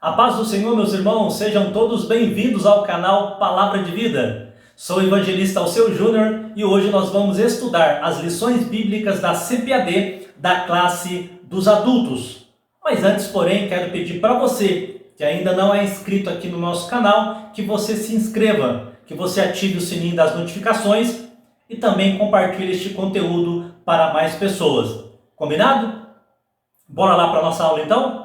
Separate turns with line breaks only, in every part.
A paz do Senhor, meus irmãos, sejam todos bem-vindos ao canal Palavra de Vida. Sou o evangelista Alceu Júnior e hoje nós vamos estudar as lições bíblicas da CPAD da classe dos adultos. Mas antes, porém, quero pedir para você que ainda não é inscrito aqui no nosso canal, que você se inscreva, que você ative o sininho das notificações e também compartilhe este conteúdo para mais pessoas. Combinado? Bora lá para a nossa aula então?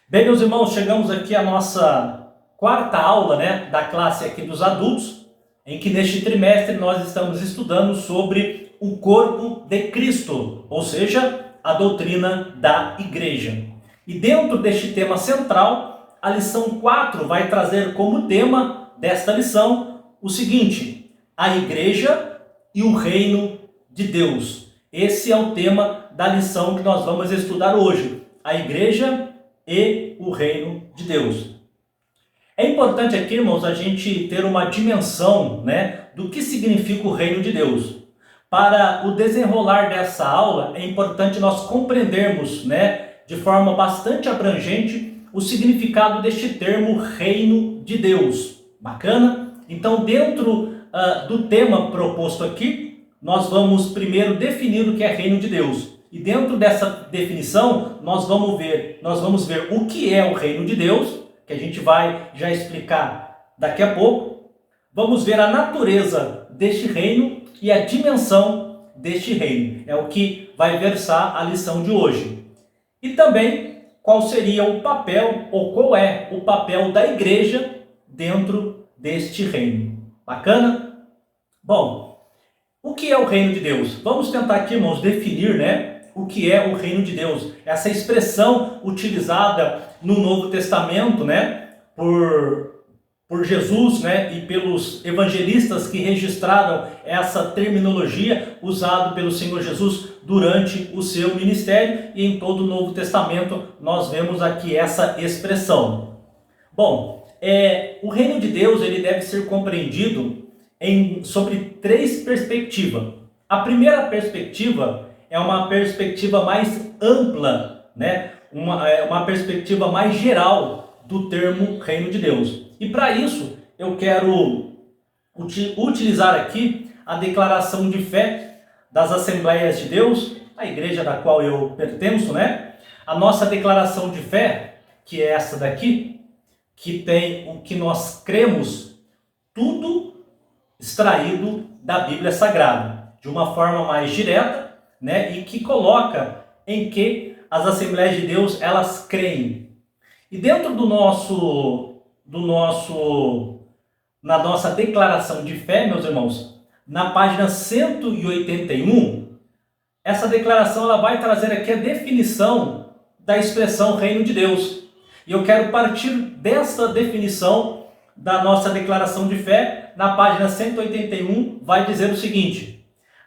Bem, meus irmãos, chegamos aqui à nossa quarta aula, da classe aqui dos adultos, em que neste trimestre nós estamos estudando sobre o corpo de Cristo, ou seja, a doutrina da igreja. E dentro deste tema central, a lição 4 vai trazer como tema desta lição o seguinte: a igreja e o reino de Deus. Esse é o tema da lição que nós vamos estudar hoje, a igreja e o reino de Deus. É importante aqui, irmãos, a gente ter uma dimensão, do que significa o reino de Deus. Para o desenrolar dessa aula, é importante nós compreendermos, de forma bastante abrangente, o significado deste termo reino de Deus. Bacana? Então, dentro do tema proposto aqui, nós vamos primeiro definir o que é reino de Deus. E dentro dessa definição, nós vamos ver o que é o reino de Deus, que a gente vai já explicar daqui a pouco. Vamos ver a natureza deste reino e a dimensão deste reino. É o que vai versar a lição de hoje. E também qual seria o papel, ou qual é o papel da igreja dentro deste reino. Bacana? Bom, o que é o reino de Deus? Vamos tentar aqui, irmãos, definir, o que é o reino de Deus. Essa expressão utilizada no Novo Testamento, por Jesus, e pelos evangelistas que registraram essa terminologia usada pelo Senhor Jesus durante o seu ministério, e em todo o Novo Testamento nós vemos aqui essa expressão. Bom, o reino de Deus ele deve ser compreendido sobre três perspectivas. A primeira perspectiva é uma perspectiva mais ampla, uma perspectiva mais geral do termo reino de Deus. E para isso eu quero utilizar aqui a declaração de fé das Assembleias de Deus, a igreja da qual eu pertenço, A nossa declaração de fé, que é essa daqui, que tem o que nós cremos, tudo extraído da Bíblia Sagrada, de uma forma mais direta, e que coloca em que as Assembleias de Deus elas creem. E dentro na nossa declaração de fé, meus irmãos, na página 181, essa declaração ela vai trazer aqui a definição da expressão reino de Deus. E eu quero partir dessa definição da nossa declaração de fé, na página 181, vai dizer o seguinte: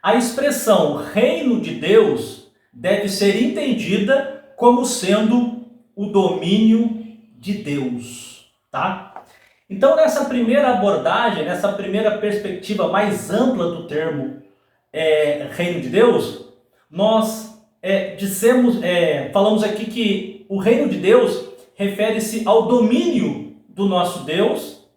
a expressão reino de Deus deve ser entendida como sendo o domínio de Deus, tá? Então, nessa primeira abordagem, nessa primeira perspectiva mais ampla do termo reino de Deus, nós falamos aqui que o reino de Deus refere-se ao domínio do nosso Deus,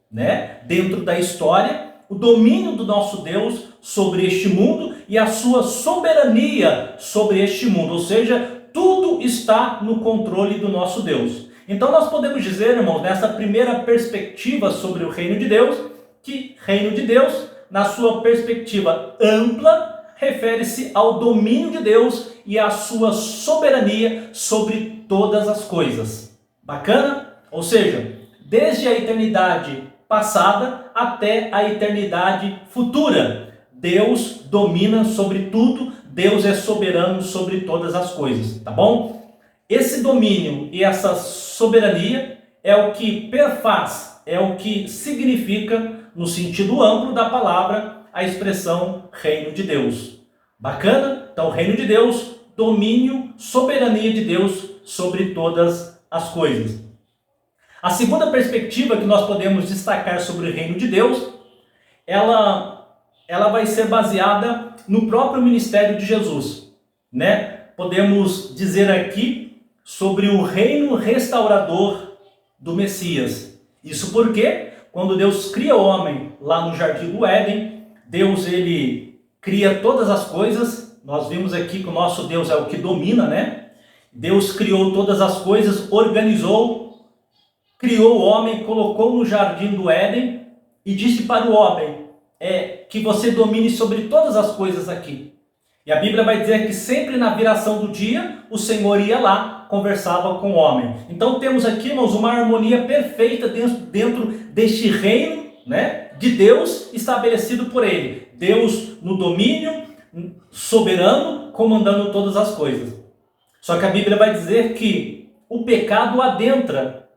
dentro da história, o domínio do nosso Deus sobre este mundo e a sua soberania sobre este mundo, ou seja, tudo está no controle do nosso Deus. Então nós podemos dizer, irmãos, nessa primeira perspectiva sobre o reino de Deus, que reino de Deus, na sua perspectiva ampla, refere-se ao domínio de Deus e à sua soberania sobre todas as coisas. Bacana? Ou seja, desde a eternidade passada até a eternidade futura, Deus domina sobre tudo, Deus é soberano sobre todas as coisas, tá bom? Esse domínio e essa soberania é o que perfaz, é o que significa, no sentido amplo da palavra, a expressão reino de Deus. Bacana? Então, reino de Deus, domínio, soberania de Deus sobre todas as coisas. A segunda perspectiva que nós podemos destacar sobre o reino de Deus, ela vai ser baseada no próprio ministério de Jesus, né? Podemos dizer aqui sobre o reino restaurador do Messias. Isso porque quando Deus cria o homem lá no Jardim do Éden, Deus ele cria todas as coisas. Nós vimos aqui que o nosso Deus é o que domina, né? Deus criou todas as coisas, organizou, criou o homem, colocou no Jardim do Éden e disse para o homem que você domine sobre todas as coisas aqui. E a Bíblia vai dizer que sempre na viração do dia, o Senhor ia lá, conversava com o homem. Então temos aqui, irmãos, uma harmonia perfeita dentro deste reino, né, de Deus estabelecido por ele. Deus no domínio, soberano, comandando todas as coisas. Só que a Bíblia vai dizer que o pecado adentra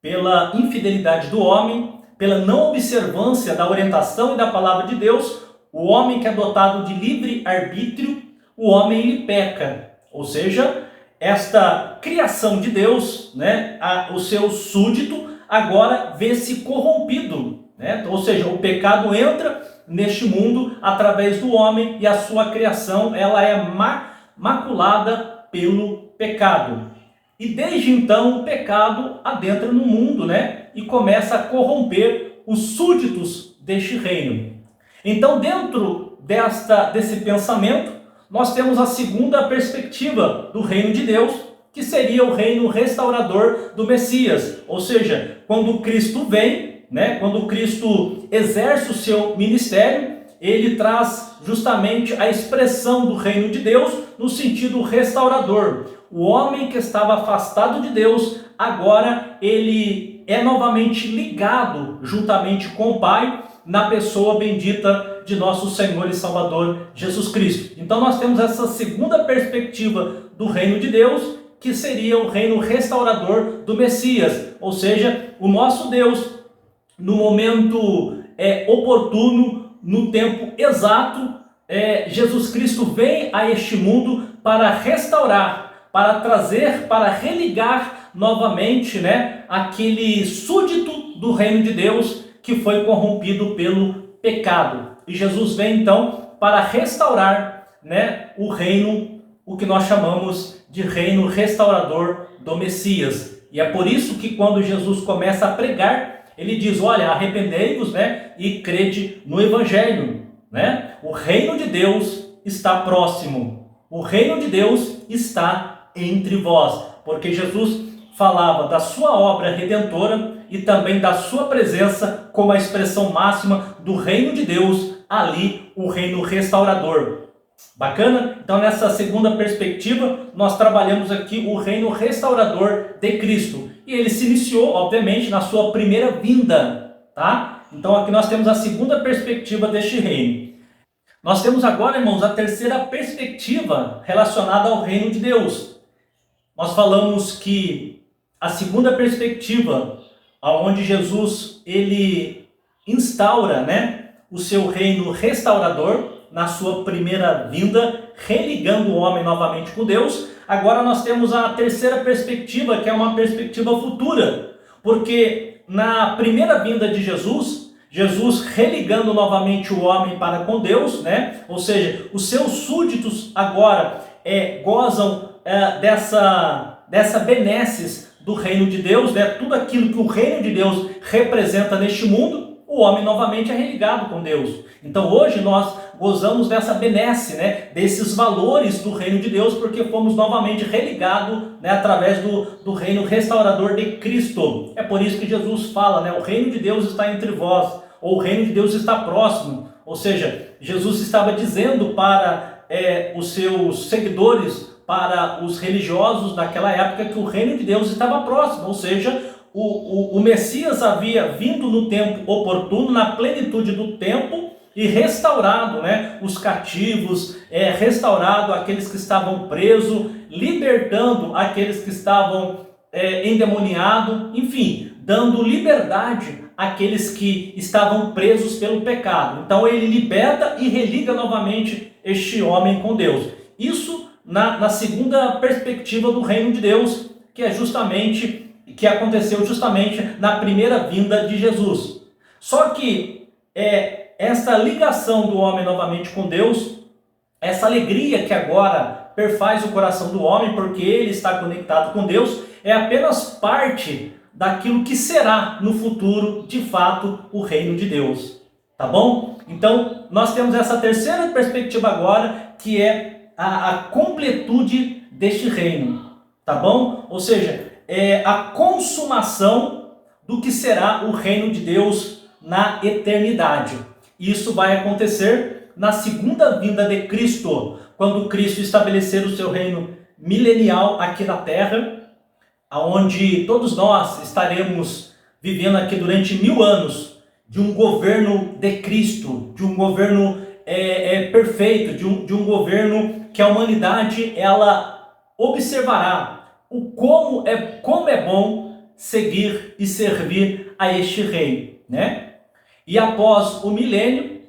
pela infidelidade do homem, pela não observância da orientação e da palavra de Deus. O homem que é dotado de livre arbítrio, o homem ele peca. Ou seja, esta criação de Deus, né, o seu súdito, agora vê-se corrompido, né? Ou seja, o pecado entra neste mundo através do homem e a sua criação ela é maculada pelo pecado. E desde então o pecado adentra no mundo, né, e começa a corromper os súditos deste reino. Então, dentro desse pensamento, nós temos a segunda perspectiva do reino de Deus, que seria o reino restaurador do Messias. Ou seja, quando Cristo vem, né, quando Cristo exerce o seu ministério, ele traz justamente a expressão do reino de Deus no sentido restaurador. O homem que estava afastado de Deus, agora ele é novamente ligado juntamente com o Pai, na pessoa bendita de nosso Senhor e Salvador Jesus Cristo. Então nós temos essa segunda perspectiva do reino de Deus, que seria o reino restaurador do Messias. Ou seja, o nosso Deus, no momento oportuno, no tempo exato, Jesus Cristo vem a este mundo para restaurar, para trazer, para religar novamente, né, aquele súdito do reino de Deus que foi corrompido pelo pecado. E Jesus vem então para restaurar, né, o reino, o que nós chamamos de reino restaurador do Messias. E é por isso que quando Jesus começa a pregar, ele diz: olha, arrependei-vos, né, e crede no Evangelho, né? O reino de Deus está próximo. O reino de Deus está entre vós. Porque Jesus falava da sua obra redentora e também da sua presença como a expressão máxima do reino de Deus, ali o reino restaurador. Bacana? Então nessa segunda perspectiva nós trabalhamos aqui o reino restaurador de Cristo. E ele se iniciou, obviamente, na sua primeira vinda, tá? Então aqui nós temos a segunda perspectiva deste reino. Nós temos agora, irmãos, a terceira perspectiva relacionada ao reino de Deus. Nós falamos que a segunda perspectiva, onde Jesus ele instaura, né, o seu reino restaurador na sua primeira vinda, religando o homem novamente com Deus. Agora nós temos a terceira perspectiva, que é uma perspectiva futura, porque na primeira vinda de Jesus religando novamente o homem para com Deus, né? Ou seja, os seus súditos agora gozam dessa benesses do reino de Deus, né? Tudo aquilo que o reino de Deus representa neste mundo, o homem novamente é religado com Deus. Então hoje nós gozamos dessa benesse, né? Desses valores do reino de Deus, porque fomos novamente religados, né? Através do reino restaurador de Cristo. É por isso que Jesus fala, né? O reino de Deus está entre vós, ou o reino de Deus está próximo. Ou seja, Jesus estava dizendo para os seus seguidores, para os religiosos daquela época, que o reino de Deus estava próximo, ou seja, o Messias havia vindo no tempo oportuno, na plenitude do tempo, e restaurado, né, os cativos, restaurado aqueles que estavam presos, libertando aqueles que estavam endemoniados, enfim, dando liberdade àqueles que estavam presos pelo pecado. Então ele liberta e religa novamente este homem com Deus. Isso na segunda perspectiva do reino de Deus, que aconteceu justamente na primeira vinda de Jesus. Só que essa ligação do homem novamente com Deus essa alegria que agora perfaz o coração do homem, porque ele está conectado com Deus, é apenas parte daquilo que será no futuro, de fato, o reino de Deus. Tá bom? Então, nós temos essa terceira perspectiva agora, que é a completude deste reino. Tá bom? Ou seja, é a consumação do que será o reino de Deus na eternidade. Isso vai acontecer na segunda vinda de Cristo, quando Cristo estabelecer o seu reino milenial aqui na terra, onde todos nós estaremos vivendo aqui durante 1000 anos de um governo de Cristo, de um governo perfeito, de um governo que a humanidade ela observará como é bom seguir e servir a este rei, né? E após o milênio,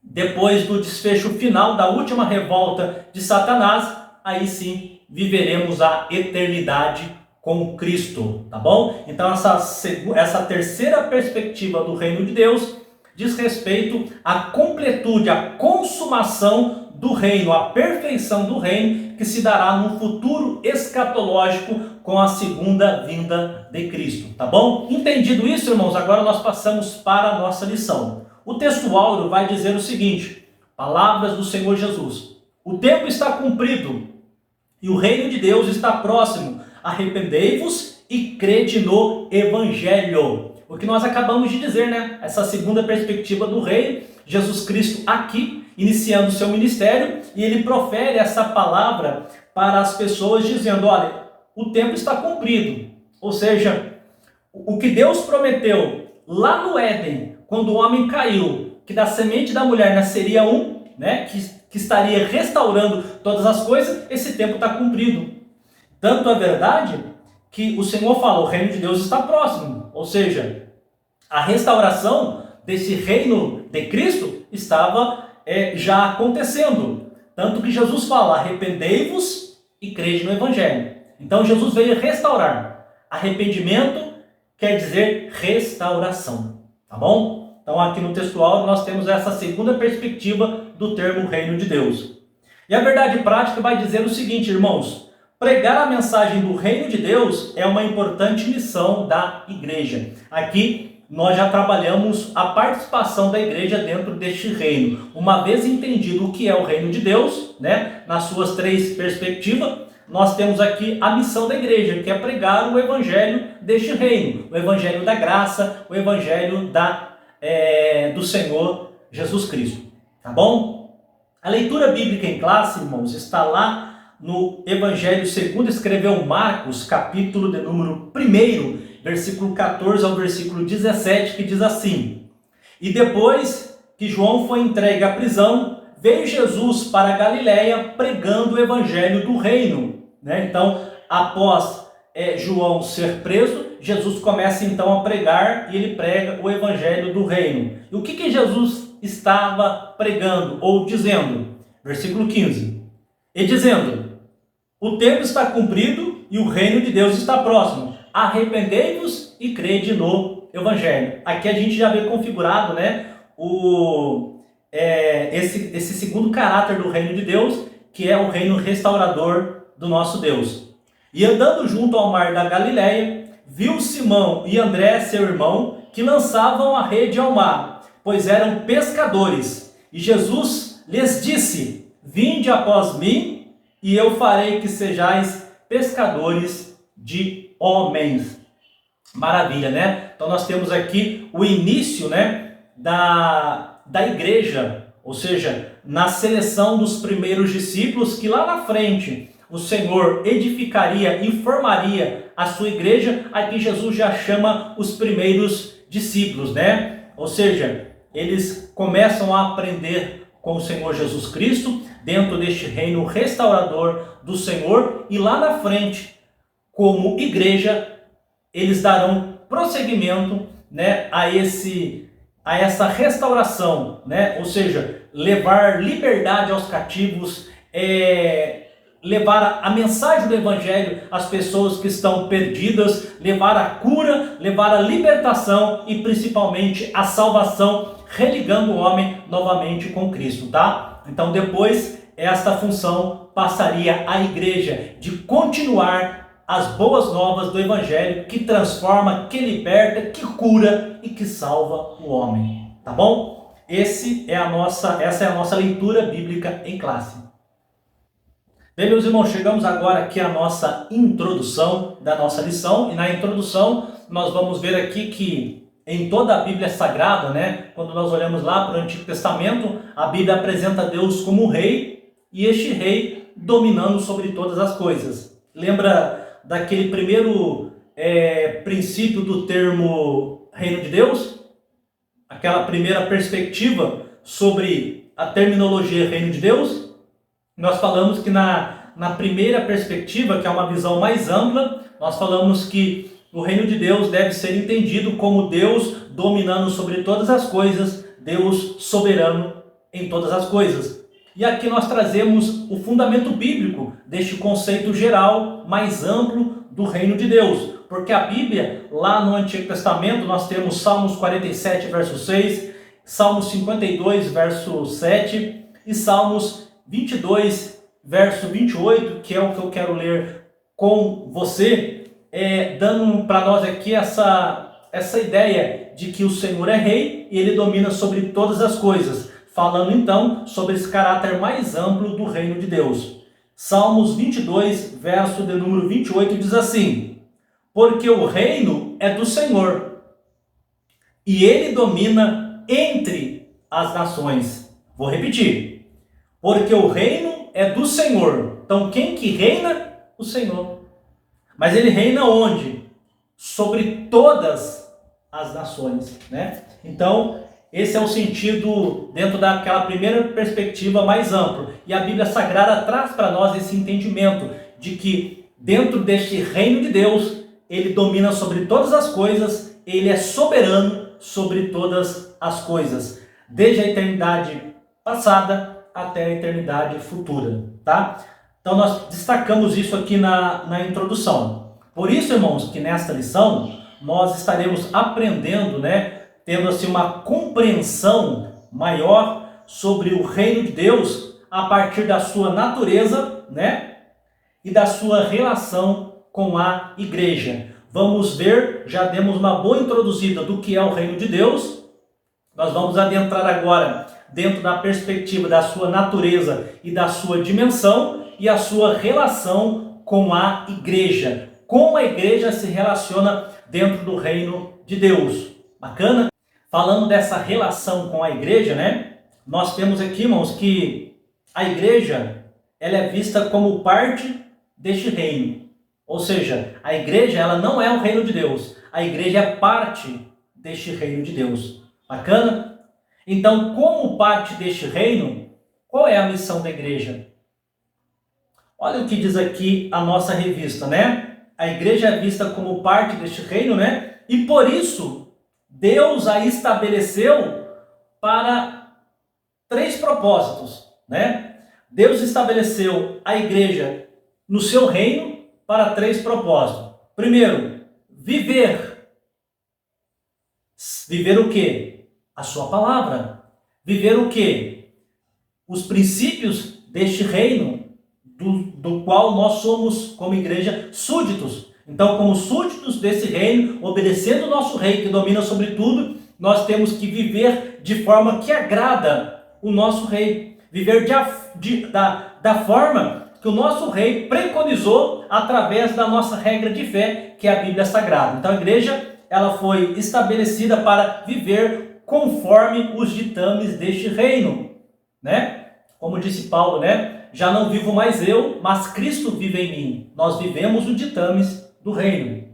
depois do desfecho final da última revolta de Satanás, aí sim viveremos a eternidade com Cristo, tá bom? Então essa terceira perspectiva do reino de Deus diz respeito à completude, à consumação do reino, à perfeição do reino que se dará no futuro escatológico com a segunda vinda de Cristo, tá bom? Entendido isso, irmãos, agora nós passamos para a nossa lição. O texto áureo vai dizer o seguinte: palavras do Senhor Jesus. O tempo está cumprido e o reino de Deus está próximo. Arrependei-vos e crede no Evangelho. O que nós acabamos de dizer, né? Essa segunda perspectiva do reino, Jesus Cristo aqui, iniciando o seu ministério, e ele profere essa palavra para as pessoas dizendo: olha, o tempo está cumprido. Ou seja, o que Deus prometeu lá no Éden, quando o homem caiu, que da semente da mulher nasceria um, né, que estaria restaurando todas as coisas, esse tempo está cumprido. Tanto é verdade que o Senhor falou: o reino de Deus está próximo. Ou seja, a restauração desse reino de Cristo estava já acontecendo. Tanto que Jesus fala: arrependei-vos e crede no Evangelho. Então Jesus veio restaurar. Arrependimento quer dizer restauração. Tá bom? Então aqui no textual nós temos essa segunda perspectiva do termo reino de Deus. E a verdade prática vai dizer o seguinte, irmãos: pregar a mensagem do reino de Deus é uma importante missão da igreja. Aqui nós já trabalhamos a participação da igreja dentro deste reino. Uma vez entendido o que é o reino de Deus, né, nas suas três perspectivas, nós temos aqui a missão da igreja, que é pregar o evangelho deste reino, o evangelho da graça, o evangelho do Senhor Jesus Cristo. Tá bom? A leitura bíblica em classe, irmãos, está lá no Evangelho segundo escreveu Marcos, capítulo de número 1, versículo 14 ao versículo 17, que diz assim: e depois que João foi entregue à prisão, veio Jesus para a Galiléia pregando o evangelho do reino. Né? Então, após João ser preso, Jesus começa então a pregar, e ele prega o evangelho do reino. E o que Jesus estava pregando ou dizendo? Versículo 15. E dizendo: o tempo está cumprido e o reino de Deus está próximo. Arrependei-vos e crede no Evangelho. Aqui a gente já vê configurado, né, esse segundo caráter do reino de Deus, que é o reino restaurador do nosso Deus. E andando junto ao mar da Galiléia, viu Simão e André, seu irmão, que lançavam a rede ao mar, pois eram pescadores. E Jesus lhes disse: vinde após mim, e eu farei que sejais pescadores de homens. Maravilha, né? Então nós temos aqui o início, né, da igreja, ou seja, na seleção dos primeiros discípulos, que lá na frente o Senhor edificaria e formaria a sua igreja. Aqui Jesus já chama os primeiros discípulos, né? Ou seja, eles começam a aprender com o Senhor Jesus Cristo, dentro deste reino restaurador do Senhor, e lá na frente, como igreja, eles darão prosseguimento, né, a essa restauração, né? Ou seja, levar liberdade aos cativos, levar a mensagem do Evangelho às pessoas que estão perdidas, levar a cura, levar a libertação e principalmente a salvação, religando o homem novamente com Cristo, tá? Então depois esta função passaria à igreja de continuar as boas novas do Evangelho que transforma, que liberta, que cura e que salva o homem. Tá bom? Essa é a nossa leitura bíblica em classe. Bem, meus irmãos, chegamos agora aqui à nossa introdução da nossa lição. E na introdução nós vamos ver aqui que em toda a Bíblia Sagrada, quando nós olhamos lá para o Antigo Testamento, a Bíblia apresenta Deus como rei e este rei dominando sobre todas as coisas. Lembra daquele primeiro princípio do termo reino de Deus? Aquela primeira perspectiva sobre a terminologia reino de Deus? Nós falamos que na primeira perspectiva, que é uma visão mais ampla, nós falamos que o reino de Deus deve ser entendido como Deus dominando sobre todas as coisas, Deus soberano em todas as coisas. E aqui nós trazemos o fundamento bíblico deste conceito geral, mais amplo do reino de Deus. Porque a Bíblia, lá no Antigo Testamento, nós temos Salmos 47, verso 6, Salmos 52, verso 7 e Salmos 22, verso 28, que é o que eu quero ler com você, dando para nós aqui essa ideia de que o Senhor é rei e ele domina sobre todas as coisas, falando então sobre esse caráter mais amplo do reino de Deus. Salmos 22, verso de número 28, diz assim: porque o reino é do Senhor e ele domina entre as nações. Vou repetir. Porque o reino é do Senhor. Então quem que reina? O Senhor. Mas ele reina onde? Sobre todas as nações, Então, esse é o sentido dentro daquela primeira perspectiva mais ampla. E a Bíblia Sagrada traz para nós esse entendimento de que dentro deste reino de Deus, ele domina sobre todas as coisas, ele é soberano sobre todas as coisas, desde a eternidade passada até a eternidade futura, tá? Então nós destacamos isso aqui na introdução. Por isso, irmãos, que nesta lição nós estaremos aprendendo, tendo assim uma compreensão maior sobre o reino de Deus a partir da sua natureza, e da sua relação com a igreja. Vamos ver, já demos uma boa introduzida do que é o reino de Deus. Nós vamos adentrar agora dentro da perspectiva da sua natureza e da sua dimensão e a sua relação com a igreja. Como a igreja se relaciona dentro do reino de Deus. Bacana? Falando dessa relação com a igreja, nós temos aqui, irmãos, que a igreja ela é vista como parte deste reino. Ou seja, a igreja ela não é o reino de Deus. A igreja é parte deste reino de Deus. Bacana? Então, como parte deste reino, qual é a missão da igreja? Olha o que diz aqui a nossa revista, A igreja é vista como parte deste reino, E por isso, Deus a estabeleceu para 3 propósitos, Deus estabeleceu a igreja no seu reino para 3 propósitos. Primeiro, viver. Viver o quê? A sua palavra. Viver o quê? Os princípios deste reino, do qual nós somos, como igreja, súditos. Então, como súditos desse reino, obedecendo o nosso rei que domina sobre tudo, nós temos que viver de forma que agrada o nosso rei. Viver da forma que o nosso rei preconizou através da nossa regra de fé, que é a Bíblia Sagrada. Então, a igreja ela foi estabelecida para viver conforme os ditames deste reino, Como disse Paulo, já não vivo mais eu, mas Cristo vive em mim. Nós vivemos os ditames do reino.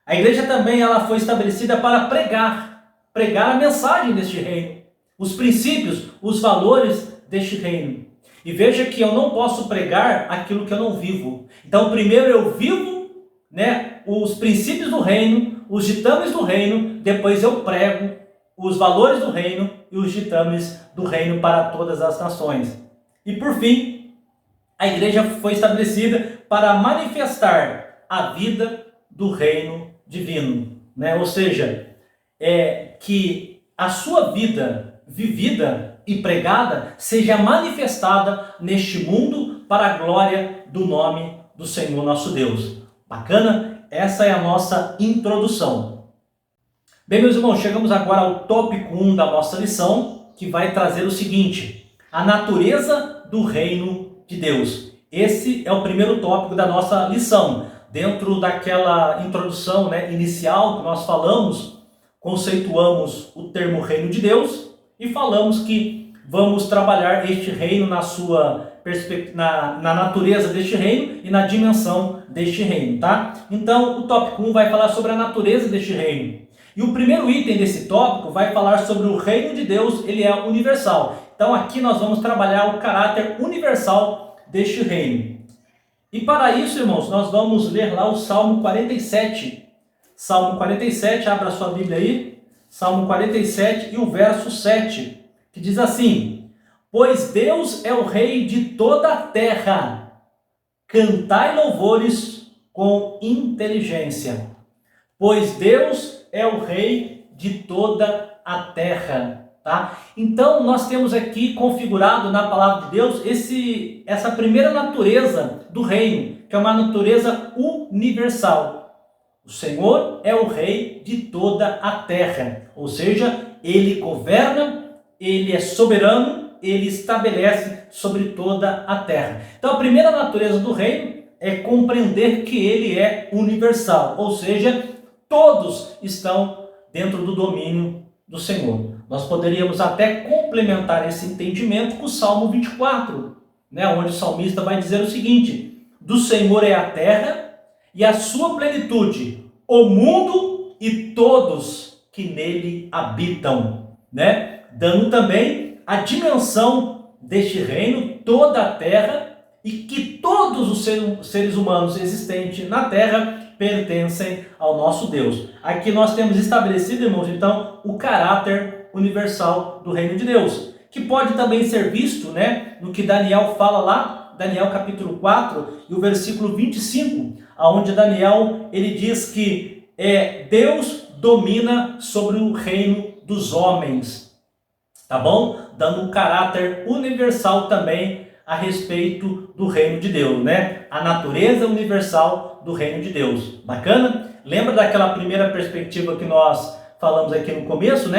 A igreja também ela foi estabelecida para pregar a mensagem deste reino, os princípios, os valores deste reino. E veja que eu não posso pregar aquilo que eu não vivo. Então, primeiro eu vivo, os princípios do reino, os ditames do reino, depois eu prego os valores do reino e os ditames do reino para todas as nações. E por fim, a igreja foi estabelecida para manifestar a vida do reino divino, Ou seja, que a sua vida vivida e pregada seja manifestada neste mundo para a glória do nome do Senhor nosso Deus. Bacana? Essa é a nossa introdução. Bem, meus irmãos, chegamos agora ao tópico 1 da nossa lição, que vai trazer o seguinte: a natureza do reino de Deus. Esse é o primeiro tópico da nossa lição. Dentro daquela introdução, inicial que nós falamos, conceituamos o termo reino de Deus e falamos que vamos trabalhar este reino na sua na natureza deste reino e na dimensão deste reino, tá? Então, o tópico 1 vai falar sobre a natureza deste reino. E o primeiro item desse tópico vai falar sobre o reino de Deus, ele é universal. Então, aqui nós vamos trabalhar o caráter universal deste reino. E para isso, irmãos, nós vamos ler lá o Salmo 47. Salmo 47, abra sua Bíblia aí. Salmo 47 e o verso 7, que diz assim: pois Deus é o rei de toda a terra, cantai louvores com inteligência. Pois Deus é o rei de toda a terra. Tá? Então nós temos aqui configurado na palavra de Deus essa primeira natureza do reino, que é uma natureza universal. O Senhor é o rei de toda a terra, ou seja, ele governa, ele é soberano, ele estabelece sobre toda a terra. Então a primeira natureza do reino é compreender que ele é universal, ou seja, todos estão dentro do domínio do Senhor. Nós poderíamos até complementar esse entendimento com o Salmo 24, onde o salmista vai dizer o seguinte: do Senhor é a terra e a sua plenitude, o mundo e todos que nele habitam, dando também a dimensão deste reino, toda a terra, e que todos os seres humanos existentes na terra pertencem ao nosso Deus. Aqui nós temos estabelecido, irmãos, então, o caráter universal do reino de Deus, que pode também ser visto, no que Daniel fala lá, Daniel capítulo 4 e o versículo 25, onde Daniel ele diz que Deus domina sobre o reino dos homens, tá bom? Dando um caráter universal também a respeito do reino de Deus, A natureza universal do reino de Deus. Bacana? Lembra daquela primeira perspectiva que nós falamos aqui no começo,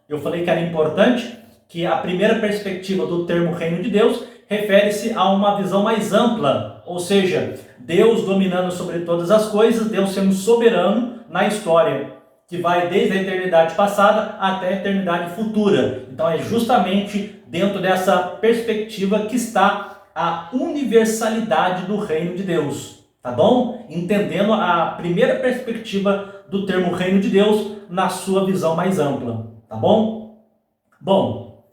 Eu falei que era importante, que a primeira perspectiva do termo reino de Deus refere-se a uma visão mais ampla, ou seja, Deus dominando sobre todas as coisas, Deus sendo soberano na história, que vai desde a eternidade passada até a eternidade futura. Então é justamente dentro dessa perspectiva que está a universalidade do reino de Deus, tá bom? Entendendo a primeira perspectiva do termo reino de Deus na sua visão mais ampla, tá bom? Bom,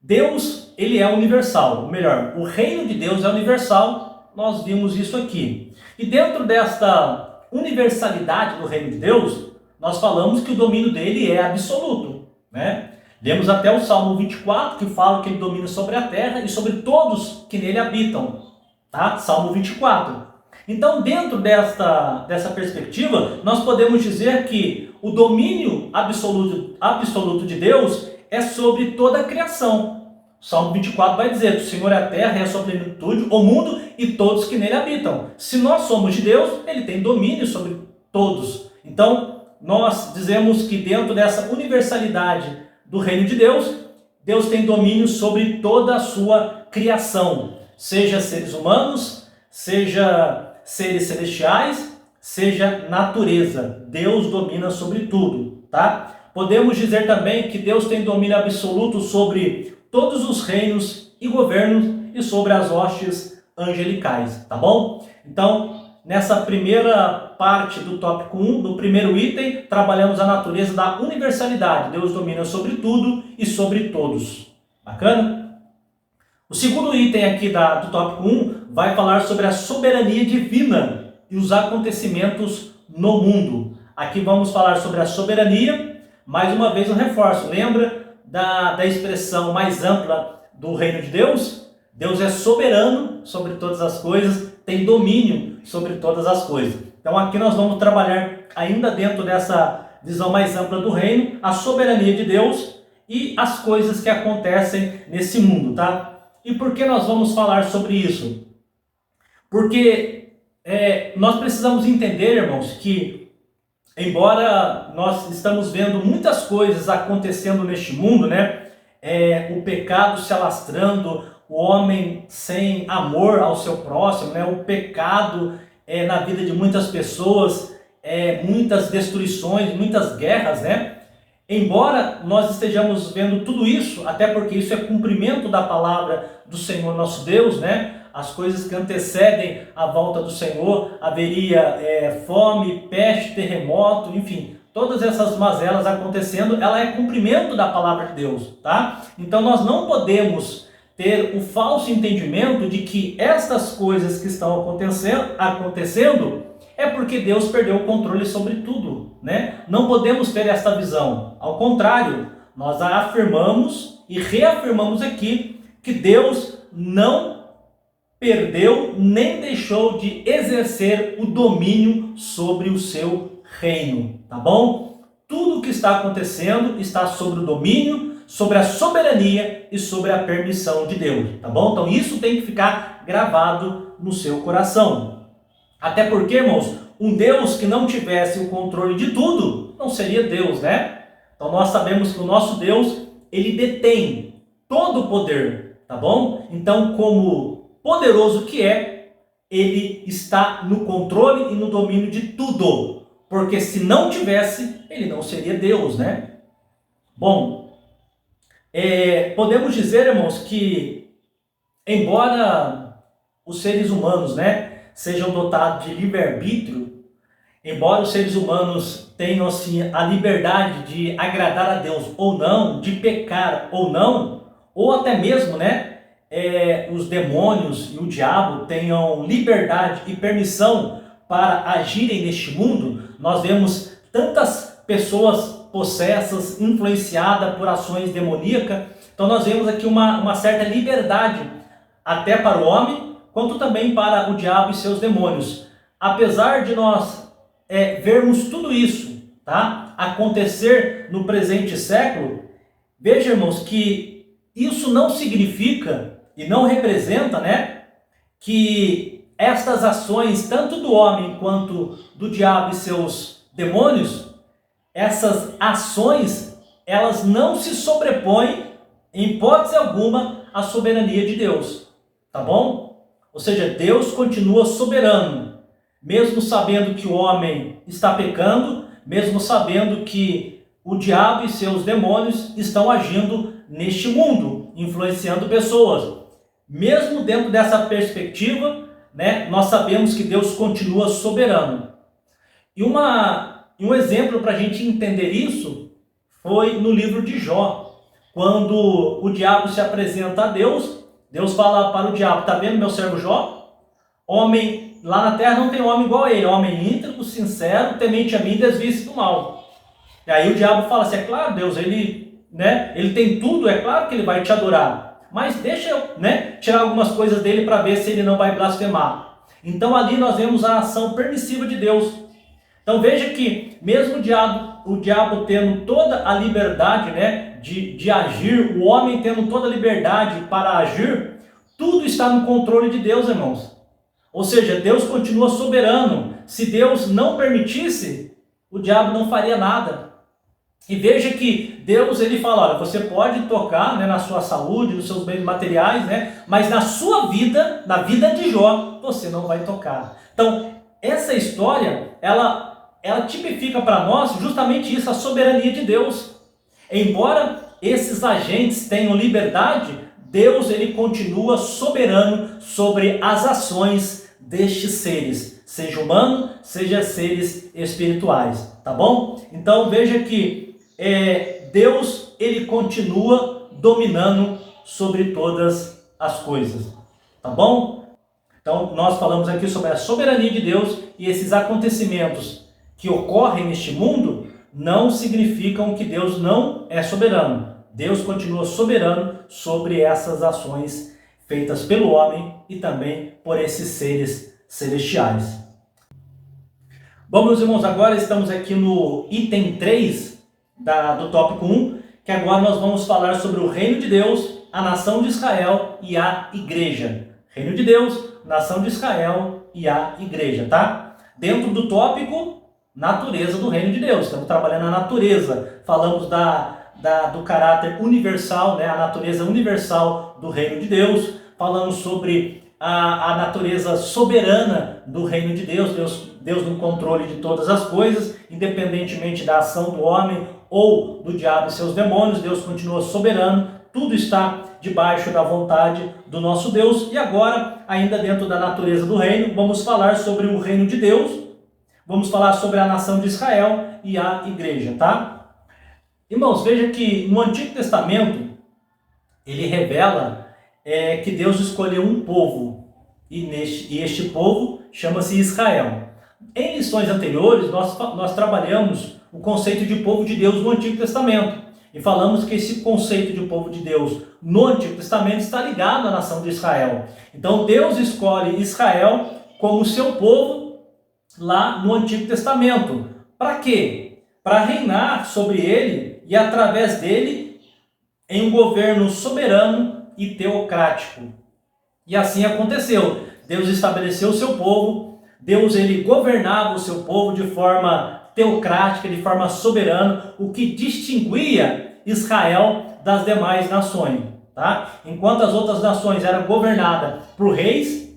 Deus, ele é universal, ou melhor, o reino de Deus é universal, nós vimos isso aqui. E dentro desta universalidade do reino de Deus, nós falamos que o domínio dele é absoluto, Lemos até o Salmo 24, que fala que ele domina sobre a terra e sobre todos que nele habitam, tá? Salmo 24. Então, dentro dessa perspectiva, nós podemos dizer que o domínio absoluto de Deus é sobre toda a criação. O Salmo 24 vai dizer que o Senhor é a terra e a sua plenitude, o mundo e todos que nele habitam. Se nós somos de Deus, ele tem domínio sobre todos. Então, nós dizemos que dentro dessa universalidade do reino de Deus, Deus tem domínio sobre toda a sua criação, seja seres humanos, seja seres celestiais, seja natureza. Deus domina sobre tudo, tá? Podemos dizer também que Deus tem domínio absoluto sobre todos os reinos e governos e sobre as hostes angelicais, tá bom? Então, nessa primeira parte do tópico 1, no primeiro item, trabalhamos a natureza da universalidade. Deus domina sobre tudo e sobre todos. Bacana? O segundo item aqui do tópico 1 vai falar sobre a soberania divina e os acontecimentos no mundo. Aqui vamos falar sobre a soberania. Mais uma vez eu reforço, lembra da expressão mais ampla do reino de Deus? Deus é soberano sobre todas as coisas, tem domínio sobre todas as coisas. Então aqui nós vamos trabalhar ainda dentro dessa visão mais ampla do reino, a soberania de Deus e as coisas que acontecem nesse mundo, tá? E por que nós vamos falar sobre isso? Porque nós precisamos entender, irmãos, que embora nós estamos vendo muitas coisas acontecendo neste mundo, né? O pecado se alastrando, o homem sem amor ao seu próximo, né? O pecado na vida de muitas pessoas, muitas destruições, muitas guerras, né? Embora nós estejamos vendo tudo isso, até porque isso é cumprimento da palavra do Senhor nosso Deus, né? As coisas que antecedem a volta do Senhor, haveria fome, peste, terremoto, enfim, todas essas mazelas acontecendo, ela é cumprimento da palavra de Deus, tá? Então nós não podemos ter o falso entendimento de que estas coisas que estão acontecendo é porque Deus perdeu o controle sobre tudo, né? Não podemos ter esta visão. Ao contrário, nós afirmamos e reafirmamos aqui que Deus não perdeu nem deixou de exercer o domínio sobre o seu reino, tá bom? Tudo o que está acontecendo está sobre o domínio, sobre a soberania e sobre a permissão de Deus, tá bom? Então isso tem que ficar gravado no seu coração. Até porque, irmãos, um Deus que não tivesse o controle de tudo, não seria Deus, né? Então nós sabemos que o nosso Deus, ele detém todo o poder, tá bom? Então, como poderoso que ele está no controle e no domínio de tudo. Porque se não tivesse, ele não seria Deus, né? Bom, podemos dizer, irmãos, que embora os seres humanos, né, sejam dotados de livre-arbítrio, embora os seres humanos tenham assim a liberdade de agradar a Deus ou não, de pecar ou não, ou até mesmo, né, os demônios e o diabo tenham liberdade e permissão para agirem neste mundo, nós vemos tantas pessoas possessas, influenciadas por ações demoníacas. Então nós vemos aqui uma certa liberdade até para o homem, quanto também para o diabo e seus demônios. Apesar de nós vermos tudo isso, tá, acontecer no presente século, veja, irmãos, que isso não significa e não representa, né, que estas ações, tanto do homem quanto do diabo e seus demônios, essas ações, elas não se sobrepõem, em hipótese alguma, à soberania de Deus, tá bom? Ou seja, Deus continua soberano, mesmo sabendo que o homem está pecando, mesmo sabendo que o diabo e seus demônios estão agindo neste mundo, influenciando pessoas. Mesmo dentro dessa perspectiva, né, nós sabemos que Deus continua soberano. E um exemplo para a gente entender isso foi no livro de Jó, quando o diabo se apresenta a Deus, Deus fala para o diabo: tá vendo meu servo Jó? Homem, lá na terra não tem homem igual a ele, homem íntegro, sincero, temente a mim e desvia-se do mal. E aí o diabo fala assim: é claro, Deus, ele tem tudo, é claro que ele vai te adorar. Mas deixa eu, tirar algumas coisas dele para ver se ele não vai blasfemar. Então ali nós vemos a ação permissiva de Deus. Então veja que mesmo o diabo tendo toda a liberdade, de agir, o homem tendo toda a liberdade para agir, tudo está no controle de Deus, irmãos. Ou seja, Deus continua soberano. Se Deus não permitisse, o diabo não faria nada. E veja que Deus, ele fala: olha, você pode tocar, na sua saúde, nos seus bens materiais, mas na sua vida, na vida de Jó, você não vai tocar. Então, essa história, ela tipifica para nós justamente isso, a soberania de Deus. Embora esses agentes tenham liberdade, Deus, ele continua soberano sobre as ações destes seres, seja humano, seja seres espirituais, tá bom? Então veja que Deus, ele continua dominando sobre todas as coisas, tá bom? Então nós falamos aqui sobre a soberania de Deus, e esses acontecimentos que ocorrem neste mundo não significam que Deus não é soberano. Deus continua soberano sobre essas ações feitas pelo homem e também por esses seres celestiais. Bom, meus irmãos, agora estamos aqui no item 3 do tópico 1, que agora nós vamos falar sobre o reino de Deus, a nação de Israel e a igreja. Reino de Deus, nação de Israel e a igreja, tá? Dentro do tópico natureza do reino de Deus. Estamos trabalhando a natureza. Falamos do caráter universal, né? A natureza universal do reino de Deus. Falamos sobre a natureza soberana do reino de Deus. Deus no controle de todas as coisas, independentemente da ação do homem ou do diabo e seus demônios. Deus continua soberano. Tudo está debaixo da vontade do nosso Deus. E agora, ainda dentro da natureza do reino, vamos falar sobre o reino de Deus. Vamos falar sobre a nação de Israel e a igreja, tá? Irmãos, veja que no Antigo Testamento, ele revela que Deus escolheu um povo. E este povo chama-se Israel. Em lições anteriores, nós trabalhamos o conceito de povo de Deus no Antigo Testamento. E falamos que esse conceito de povo de Deus no Antigo Testamento está ligado à nação de Israel. Então Deus escolhe Israel como seu povo lá no Antigo Testamento. Para quê? Para reinar sobre ele e através dele em um governo soberano e teocrático. E assim aconteceu. Deus estabeleceu o seu povo, Deus ele governava o seu povo de forma teocrática, de forma soberana, o que distinguia Israel das demais nações, tá? Enquanto as outras nações eram governadas por reis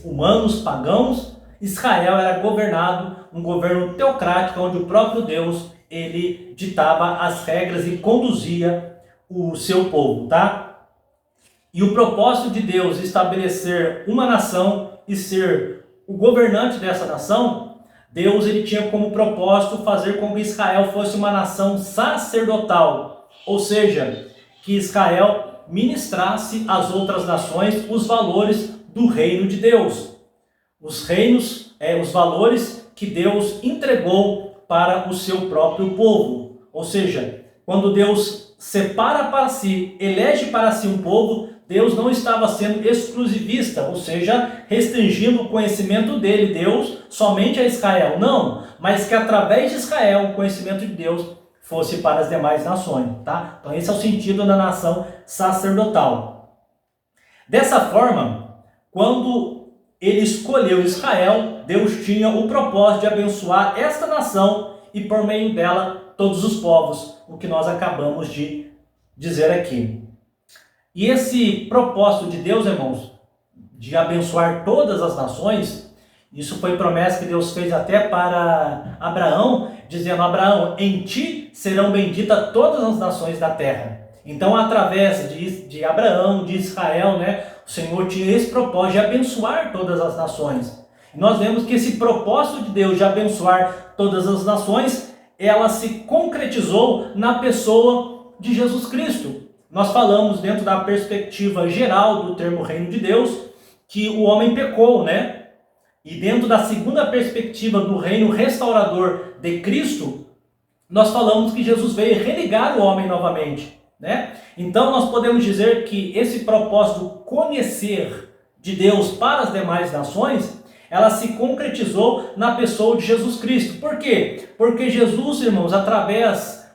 humanos, pagãos, Israel era governado um governo teocrático, onde o próprio Deus ele ditava as regras e conduzia o seu povo, tá? E o propósito de Deus estabelecer uma nação e ser o governante dessa nação, Deus ele tinha como propósito fazer com que Israel fosse uma nação sacerdotal, ou seja, que Israel ministrasse às outras nações os valores do reino de Deus. Os valores que Deus entregou para o seu próprio povo. Ou seja, quando Deus separa para si, elege para si um povo, Deus não estava sendo exclusivista, ou seja, restringindo o conhecimento dele, Deus, somente a Israel. Não, mas que através de Israel o conhecimento de Deus fosse para as demais nações, tá? Então esse é o sentido da nação sacerdotal. Dessa forma, quando ele escolheu Israel, Deus tinha o propósito de abençoar esta nação e por meio dela todos os povos, o que nós acabamos de dizer aqui. E esse propósito de Deus, irmãos, de abençoar todas as nações, isso foi promessa que Deus fez até para Abraão, dizendo: Abraão, em ti serão benditas todas as nações da terra. Então, através de Abraão, de Israel, né, o Senhor tinha esse propósito de abençoar todas as nações. E nós vemos que esse propósito de Deus de abençoar todas as nações, ela se concretizou na pessoa de Jesus Cristo. Nós falamos dentro da perspectiva geral do termo reino de Deus, que o homem pecou, né? E dentro da segunda perspectiva do reino restaurador de Cristo, nós falamos que Jesus veio religar o homem novamente, né? Então nós podemos dizer que esse propósito do conhecer de Deus para as demais nações, ela se concretizou na pessoa de Jesus Cristo. Por quê? Porque Jesus, irmãos,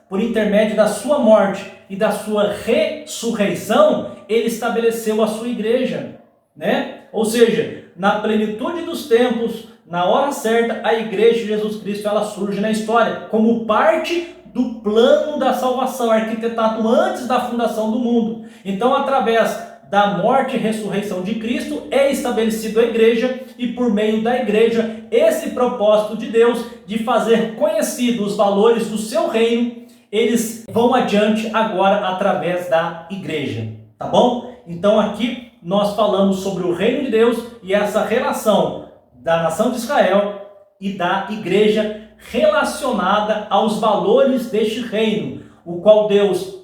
por intermédio da sua morte e da sua ressurreição, ele estabeleceu a sua igreja, né? Ou seja, na plenitude dos tempos, na hora certa, a igreja de Jesus Cristo ela surge na história como parte do plano da salvação, arquitetado antes da fundação do mundo. Então, através da morte e ressurreição de Cristo, é estabelecido a igreja, e por meio da igreja, esse propósito de Deus de fazer conhecidos os valores do seu reino, eles vão adiante agora através da igreja, tá bom? Então aqui nós falamos sobre o reino de Deus e essa relação da nação de Israel e da igreja relacionada aos valores deste reino, o qual Deus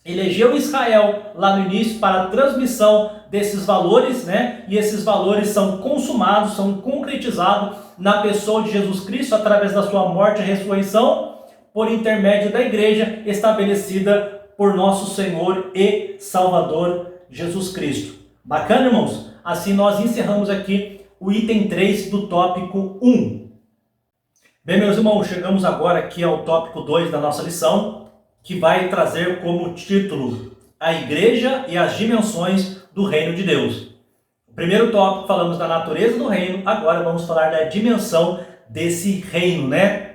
elegeu Israel lá no início para a transmissão desses valores, né? E esses valores são consumados, são concretizados na pessoa de Jesus Cristo através da sua morte e ressurreição, por intermédio da igreja estabelecida por nosso Senhor e Salvador Jesus Cristo. Bacana, irmãos? Assim nós encerramos aqui o item 3 do tópico 1. Bem, meus irmãos, chegamos agora aqui ao tópico 2 da nossa lição, que vai trazer como título a Igreja e as dimensões do Reino de Deus. O primeiro tópico falamos da natureza do reino, agora vamos falar da dimensão desse reino, né?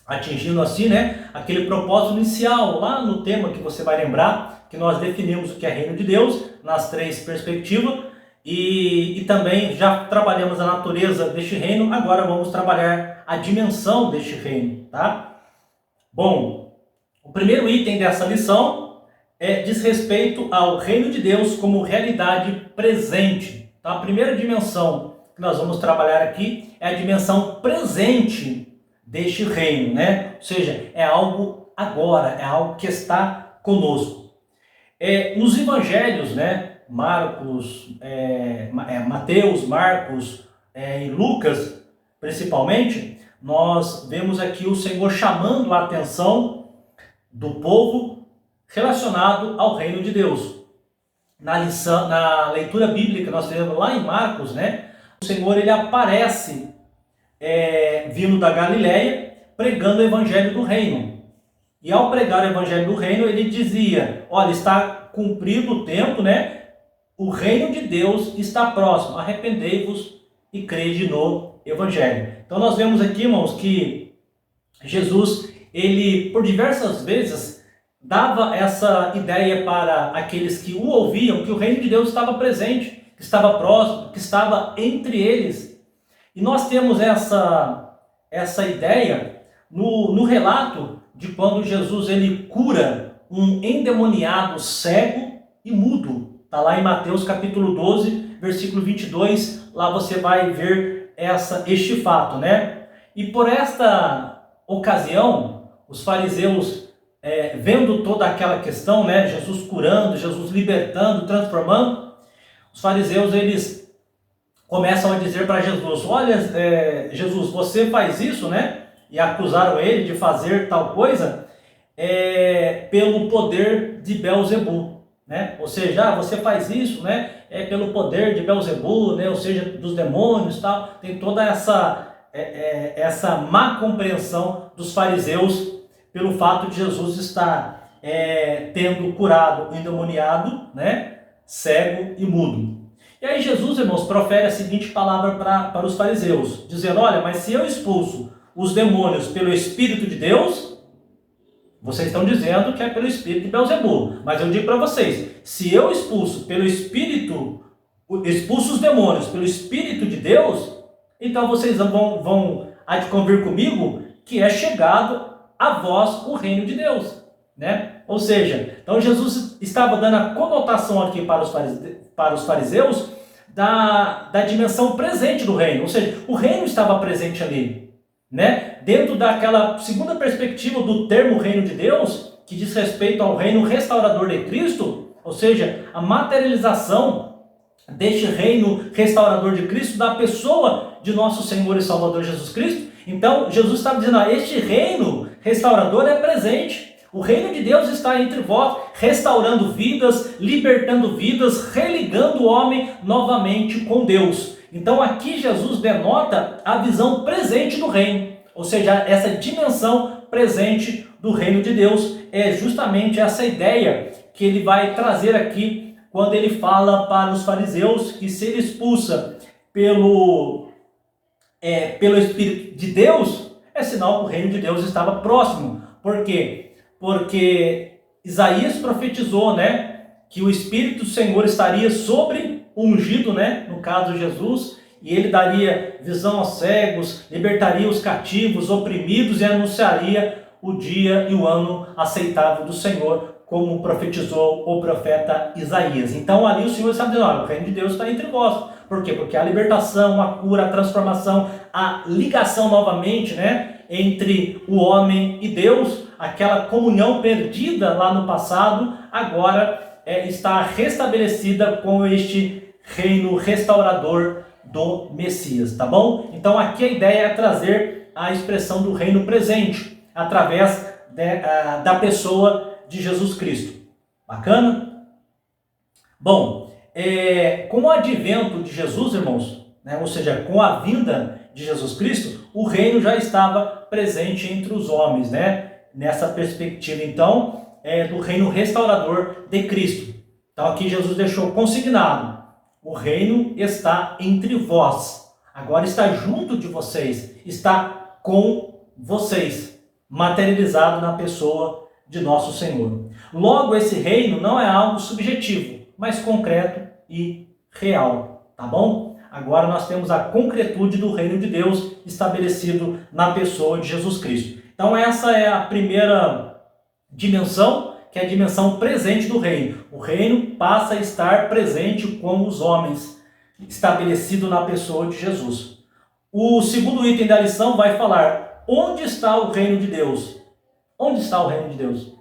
Atingindo assim, né, aquele propósito inicial lá no tema que você vai lembrar, que nós definimos o que é reino de Deus nas 3 perspectivas e também já trabalhamos a natureza deste reino, agora vamos trabalhar a dimensão deste reino, tá? Bom, o primeiro item dessa lição diz respeito ao reino de Deus como realidade presente. Então, a primeira dimensão que nós vamos trabalhar aqui é a dimensão presente deste reino, né? Ou seja, é algo agora, é algo que está conosco. Nos evangelhos, né? Mateus, Marcos e Lucas, principalmente, nós vemos aqui o Senhor chamando a atenção do povo relacionado ao reino de Deus. Na leitura bíblica, nós vemos lá em Marcos, né? O Senhor ele aparece vindo da Galileia, pregando o evangelho do reino. E ao pregar o evangelho do reino, ele dizia, olha, está cumprido o tempo, né? O reino de Deus está próximo, arrependei-vos e crede no evangelho. Então nós vemos aqui, irmãos, que Jesus, ele por diversas vezes dava essa ideia para aqueles que o ouviam, que o reino de Deus estava presente, que estava próximo, que estava entre eles. E nós temos essa ideia no relato de quando Jesus ele cura um endemoniado cego e mudo. Está lá em Mateus capítulo 12, versículo 22. Lá você vai ver este fato, né? E por esta ocasião, os fariseus, vendo toda aquela questão, né? Jesus curando, Jesus libertando, transformando, os fariseus eles começam a dizer para Jesus, olha, Jesus, você faz isso, né? E acusaram ele de fazer tal coisa pelo poder de Belzebu, né? Ou seja, você faz isso, né? Pelo poder de Belzebu, né? Ou seja, dos demônios, tal. Tem toda essa má compreensão dos fariseus pelo fato de Jesus estar tendo curado o endemoniado, né? Cego e mudo. E aí Jesus, irmãos, profere a seguinte palavra para os fariseus, dizendo, olha, mas se eu expulso os demônios pelo Espírito de Deus, vocês estão dizendo que é pelo Espírito de Belzebu. Mas eu digo para vocês, se eu expulso os demônios pelo Espírito de Deus, então vocês vão há de convir comigo que é chegado a vós o reino de Deus, né? Ou seja, então Jesus estava dando a conotação aqui para os fariseus da dimensão presente do reino, ou seja, o reino estava presente ali, né? Dentro daquela segunda perspectiva do termo reino de Deus, que diz respeito ao reino restaurador de Cristo, ou seja, a materialização deste reino restaurador de Cristo, da pessoa de nosso Senhor e Salvador Jesus Cristo. Então Jesus estava dizendo, este reino restaurador é presente. O reino de Deus está entre vós, restaurando vidas, libertando vidas, religando o homem novamente com Deus. Então aqui Jesus denota a visão presente do reino, ou seja, essa dimensão presente do reino de Deus. É justamente essa ideia que ele vai trazer aqui quando ele fala para os fariseus que se ele expulsa pelo Espírito de Deus, é sinal que o reino de Deus estava próximo. Por quê? Porque Isaías profetizou, né, que o Espírito do Senhor estaria sobre o ungido, né, no caso Jesus, e ele daria visão aos cegos, libertaria os cativos, oprimidos e anunciaria o dia e o ano aceitável do Senhor, como profetizou o profeta Isaías. Então ali o Senhor está dizendo, olha, o reino de Deus está entre vós. Por quê? Porque a libertação, a cura, a transformação, a ligação novamente, né, entre o homem e Deus, aquela comunhão perdida lá no passado, agora está restabelecida com este reino restaurador do Messias, tá bom? Então aqui a ideia é trazer a expressão do reino presente, através da pessoa de Jesus Cristo. Bacana? Bom, com o advento de Jesus, irmãos, né, ou seja, com a vinda de Jesus Cristo, o reino já estava presente entre os homens, né? Nessa perspectiva, então, do reino restaurador de Cristo. Então aqui Jesus deixou consignado: o reino está entre vós, agora está junto de vocês, está com vocês, materializado na pessoa de nosso Senhor. Logo, esse reino não é algo subjetivo, mas concreto e real, tá bom? Agora nós temos a concretude do reino de Deus estabelecido na pessoa de Jesus Cristo. Então essa é a primeira dimensão, que é a dimensão presente do reino. O reino passa a estar presente com os homens, estabelecido na pessoa de Jesus. O segundo item da lição vai falar: onde está o reino de Deus? Onde está o reino de Deus?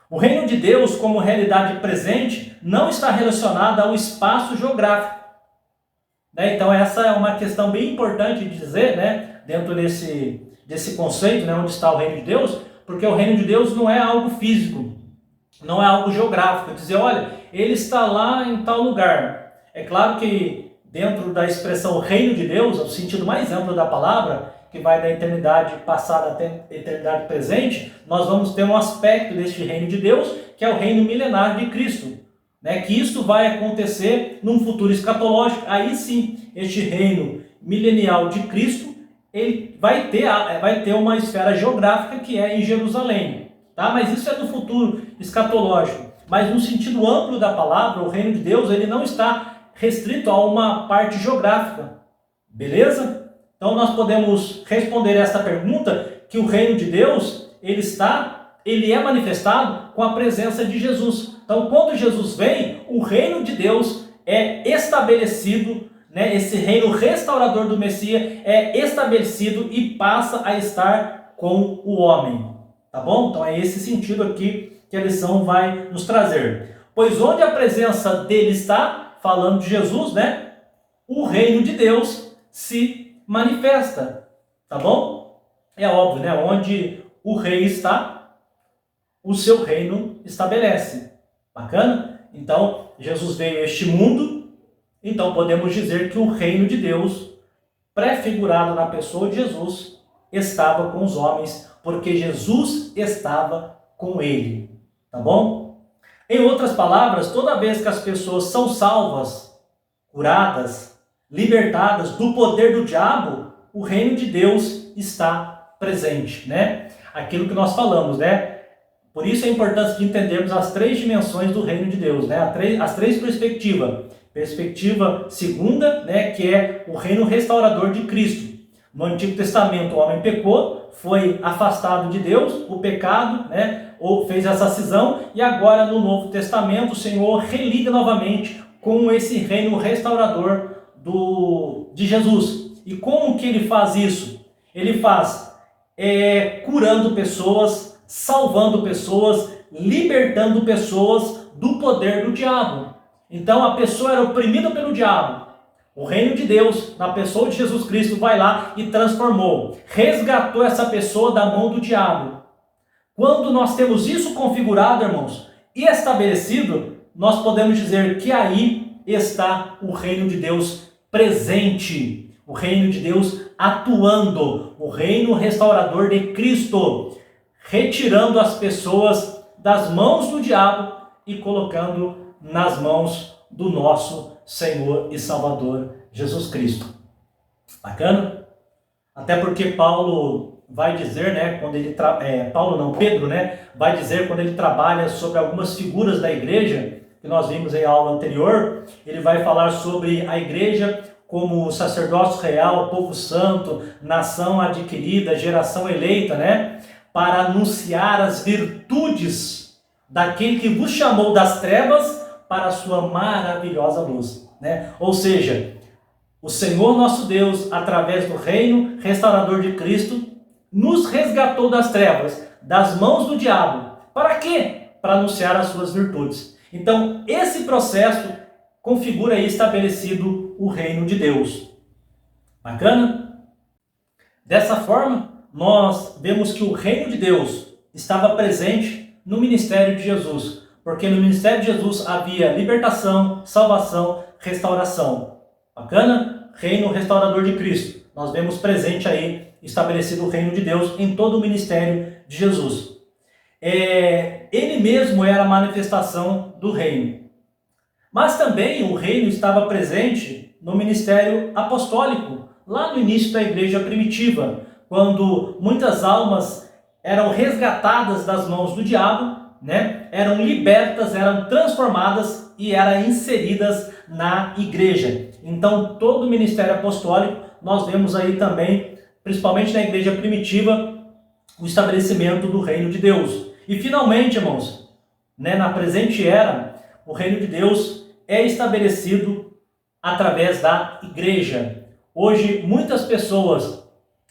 O reino de Deus, como realidade presente, não está relacionado ao espaço geográfico. Então essa é uma questão bem importante de dizer, dentro desse conceito, onde está o reino de Deus, porque o reino de Deus não é algo físico, não é algo geográfico. Dizer, olha, ele está lá em tal lugar. É claro que dentro da expressão reino de Deus, o sentido mais amplo da palavra, que vai da eternidade passada até a eternidade presente, nós vamos ter um aspecto deste reino de Deus, que é o reino milenar de Cristo. Que isto vai acontecer num futuro escatológico. Aí sim, este reino milenial de Cristo, ele vai ter uma esfera geográfica que é em Jerusalém. Tá? Mas isso é no futuro escatológico. Mas no sentido amplo da palavra, o reino de Deus, ele não está restrito a uma parte geográfica. Beleza? Então nós podemos responder esta pergunta, que o reino de Deus, ele é manifestado com a presença de Jesus. Então, quando Jesus vem, o reino de Deus é estabelecido, esse reino restaurador do Messias é estabelecido e passa a estar com o homem. Tá bom? Então é esse sentido aqui que a lição vai nos trazer. Pois onde a presença dele está, falando de Jesus, o reino de Deus se manifesta. Tá bom? É óbvio, onde o rei está, o seu reino estabelece. Bacana? Então, Jesus veio a este mundo, então podemos dizer que o reino de Deus, prefigurado na pessoa de Jesus, estava com os homens, porque Jesus estava com ele. Tá bom? Em outras palavras, toda vez que as pessoas são salvas, curadas, libertadas do poder do diabo, o reino de Deus está presente, Aquilo que nós falamos, Por isso a importância de entendermos as três dimensões do reino de Deus, as três perspectivas. Perspectiva segunda, que é o reino restaurador de Cristo. No Antigo Testamento o homem pecou, foi afastado de Deus, o pecado, ou fez essa cisão, e agora no Novo Testamento o Senhor religa novamente com esse reino restaurador de Jesus. E como que ele faz isso? Ele faz curando pessoas, salvando pessoas, libertando pessoas do poder do diabo. Então a pessoa era oprimida pelo diabo. O reino de Deus, na pessoa de Jesus Cristo, vai lá e transformou, resgatou essa pessoa da mão do diabo. Quando nós temos isso configurado, irmãos, e estabelecido, nós podemos dizer que aí está o reino de Deus presente, o reino de Deus atuando, o reino restaurador de Cristo, retirando as pessoas das mãos do diabo e colocando nas mãos do nosso Senhor e Salvador Jesus Cristo. Bacana? Até porque Paulo vai dizer, quando ele Pedro, vai dizer quando ele trabalha sobre algumas figuras da igreja, que nós vimos em aula anterior, ele vai falar sobre a igreja como sacerdócio real, povo santo, nação adquirida, geração eleita, para anunciar as virtudes daquele que vos chamou das trevas para a sua maravilhosa luz. Ou seja, o Senhor nosso Deus, através do reino restaurador de Cristo, nos resgatou das trevas, das mãos do diabo. Para quê? Para anunciar as suas virtudes. Então, esse processo configura aí estabelecido o reino de Deus. Bacana? Dessa forma, nós vemos que o reino de Deus estava presente no ministério de Jesus, porque no ministério de Jesus havia libertação, salvação, restauração. Bacana? Reino restaurador de Cristo. Nós vemos presente aí, estabelecido o reino de Deus em todo o ministério de Jesus. ele mesmo era a manifestação do reino. Mas também o reino estava presente no ministério apostólico, lá no início da igreja primitiva, quando muitas almas eram resgatadas das mãos do diabo, né? Eram libertas, eram transformadas e eram inseridas na igreja. Então, todo o ministério apostólico, nós vemos aí também, principalmente na igreja primitiva, o estabelecimento do reino de Deus. E finalmente, irmãos, né, na presente era, o reino de Deus é estabelecido através da igreja. Hoje, muitas pessoas,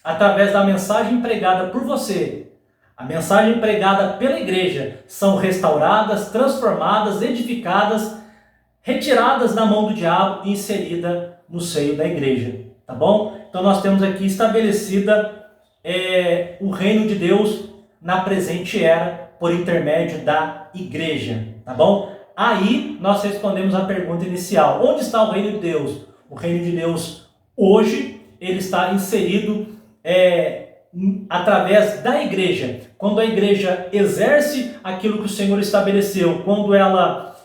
através da mensagem pregada por você, a mensagem pregada pela igreja, são restauradas, transformadas, edificadas, retiradas da mão do diabo e inseridas no seio da igreja. Tá bom? Então nós temos aqui estabelecida o reino de Deus na presente era por intermédio da igreja. Tá bom? Aí nós respondemos a pergunta inicial. Onde está o reino de Deus? O reino de Deus hoje, ele está inserido através da igreja. Quando a igreja exerce aquilo que o Senhor estabeleceu, quando ela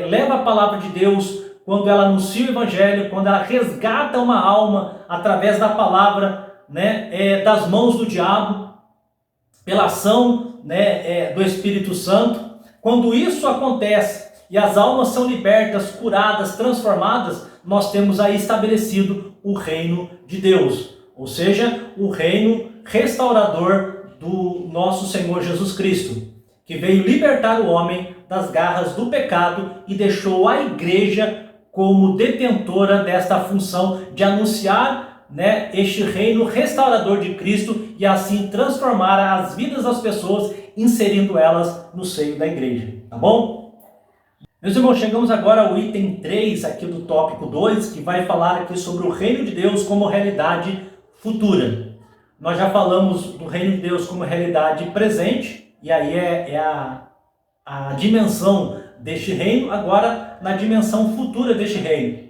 leva a palavra de Deus, quando ela anuncia o evangelho, quando ela resgata uma alma através da palavra, né, das mãos do diabo, pela ação, né, do Espírito Santo. Quando isso acontece e as almas são libertas, curadas, transformadas, nós temos aí estabelecido o reino de Deus, ou seja, o reino restaurador do nosso Senhor Jesus Cristo, que veio libertar o homem das garras do pecado e deixou a igreja como detentora desta função de anunciar, né, este reino restaurador de Cristo e assim transformar as vidas das pessoas, inserindo elas no seio da igreja. Tá bom? Meus irmãos, chegamos agora ao item 3 aqui do tópico 2, que vai falar aqui sobre o reino de Deus como realidade futura. Nós já falamos do reino de Deus como realidade presente, e aí é a dimensão deste reino, agora na dimensão futura deste reino.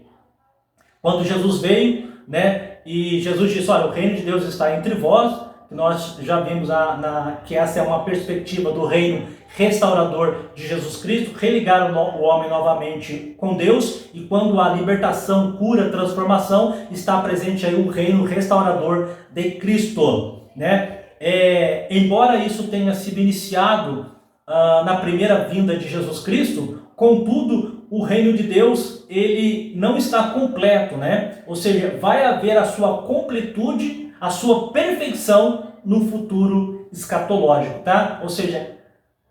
Quando Jesus veio, né, e Jesus disse, olha, o reino de Deus está entre vós, que nós já vimos que essa é uma perspectiva do reino restaurador de Jesus Cristo, religar o homem novamente com Deus, e quando a libertação, cura, transformação, está presente aí o reino restaurador de Cristo, né? Embora isso tenha sido iniciado na primeira vinda de Jesus Cristo, contudo, o reino de Deus, ele não está completo, né? Ou seja, vai haver a sua completude, a sua perfeição no futuro escatológico, tá? Ou seja,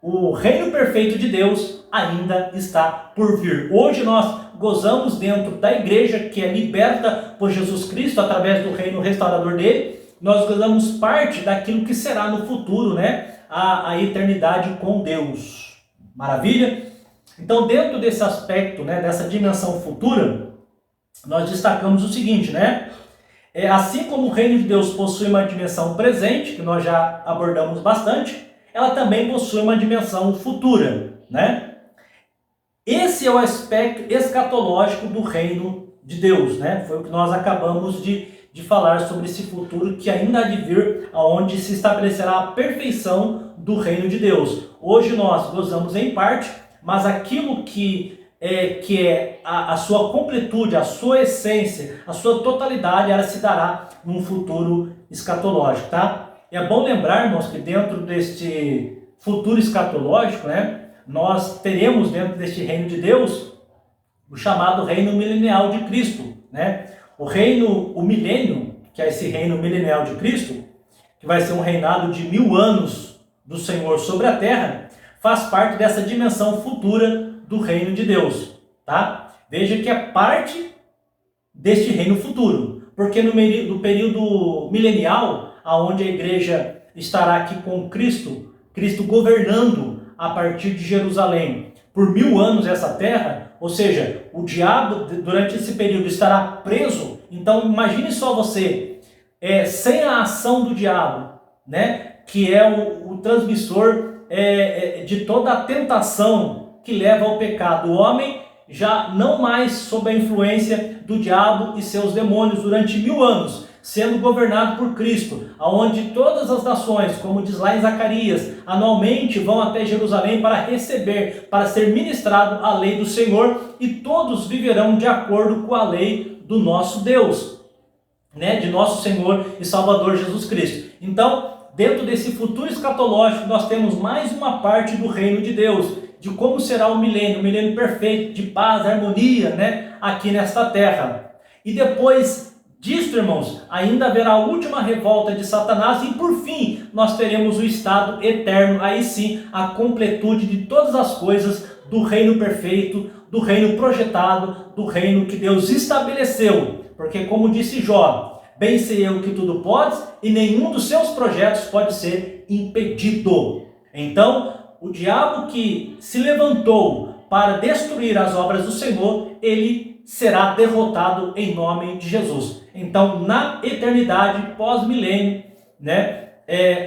o reino perfeito de Deus ainda está por vir. Hoje nós gozamos dentro da igreja, que é liberta por Jesus Cristo através do reino restaurador dele. Nós gozamos parte daquilo que será no futuro, né? A eternidade com Deus. Maravilha? Então, dentro desse aspecto, né, dessa dimensão futura, nós destacamos o seguinte, né? Assim como o reino de Deus possui uma dimensão presente, que nós já abordamos bastante, ela também possui uma dimensão futura, né? Esse é o aspecto escatológico do reino de Deus, né? Foi o que nós acabamos de falar sobre esse futuro que ainda há de vir, aonde se estabelecerá a perfeição do reino de Deus. Hoje nós gozamos em parte, mas aquilo que é a sua completude, a sua essência, a sua totalidade, ela se dará num futuro escatológico, tá? E é bom lembrar, irmãos, que dentro deste futuro escatológico, né, nós teremos dentro deste reino de Deus o chamado reino milenial de Cristo, né? O milênio, que é esse reino milenial de Cristo, que vai ser um reinado de 1000 anos do Senhor sobre a terra, faz parte dessa dimensão futura do reino de Deus, tá? Veja que é parte deste reino futuro, porque no período milenial, aonde a igreja estará aqui com Cristo governando a partir de Jerusalém por 1000 anos essa terra, ou seja, o diabo durante esse período estará preso. Então imagine só você, sem a ação do diabo, né, que é o transmissor de toda a tentação que leva ao pecado. O homem já não mais sob a influência do diabo e seus demônios durante 1000 anos, sendo governado por Cristo, aonde todas as nações, como diz lá em Zacarias, anualmente vão até Jerusalém para receber, para ser ministrado a lei do Senhor, e todos viverão de acordo com a lei do nosso Deus, né, de nosso Senhor e Salvador Jesus Cristo. Então, dentro desse futuro escatológico, nós temos mais uma parte do reino de Deus, de como será o milênio perfeito, de paz, harmonia, né, aqui nesta terra. E depois disto, irmãos, ainda haverá a última revolta de Satanás e, por fim, nós teremos o estado eterno, aí sim, a completude de todas as coisas do reino perfeito, do reino projetado, do reino que Deus estabeleceu. Porque, como disse Jó, bem sei eu que tudo podes e nenhum dos seus projetos pode ser impedido. Então, o diabo que se levantou para destruir as obras do Senhor, ele será derrotado em nome de Jesus. Então, na eternidade, pós-milênio, né,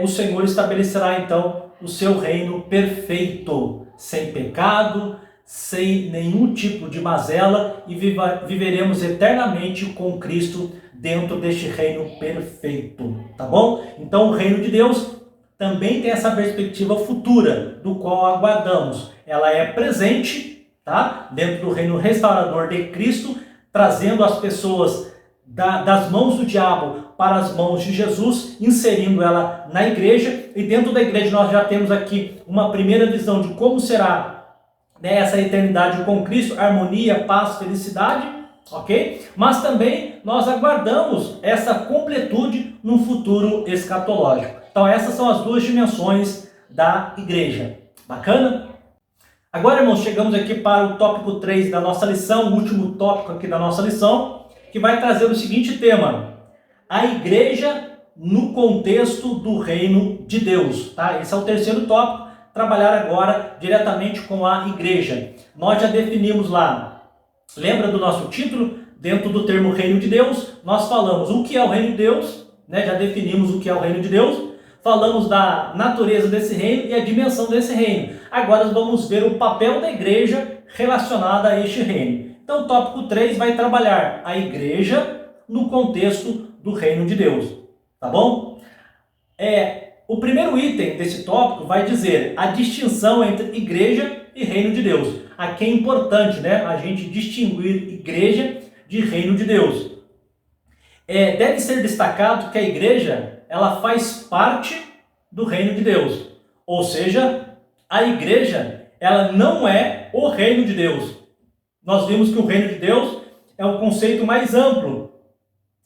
o Senhor estabelecerá então o seu reino perfeito, sem pecado, sem nenhum tipo de mazela, e viveremos eternamente com Cristo dentro deste reino perfeito, tá bom? Então, o reino de Deus também tem essa perspectiva futura, do qual aguardamos. Ela é presente, tá? Dentro do reino restaurador de Cristo, trazendo as pessoas das mãos do diabo para as mãos de Jesus, inserindo ela na igreja. E dentro da igreja nós já temos aqui uma primeira visão de como será, né, essa eternidade com Cristo, harmonia, paz, felicidade, ok? Mas também nós aguardamos essa completude no futuro escatológico. Então essas são as duas dimensões da igreja. Bacana? Agora, irmãos, chegamos aqui para o tópico 3 da nossa lição, o último tópico aqui da nossa lição, que vai trazer o seguinte tema: a igreja no contexto do reino de Deus. Tá? Esse é o terceiro tópico, trabalhar agora diretamente com a igreja. Nós já definimos lá, lembra do nosso título? Dentro do termo reino de Deus, nós falamos o que é o reino de Deus, né? Já definimos o que é o reino de Deus. Falamos da natureza desse reino e a dimensão desse reino. Agora vamos ver o papel da igreja relacionada a este reino. Então o tópico 3 vai trabalhar a igreja no contexto do reino de Deus. Tá bom? O primeiro item desse tópico vai dizer a distinção entre igreja e reino de Deus. Aqui é importante, né, a gente distinguir igreja de reino de Deus. Deve ser destacado que a igreja ela faz parte do reino de Deus. Ou seja, a igreja ela não é o reino de Deus. Nós vimos que o reino de Deus é um conceito mais amplo,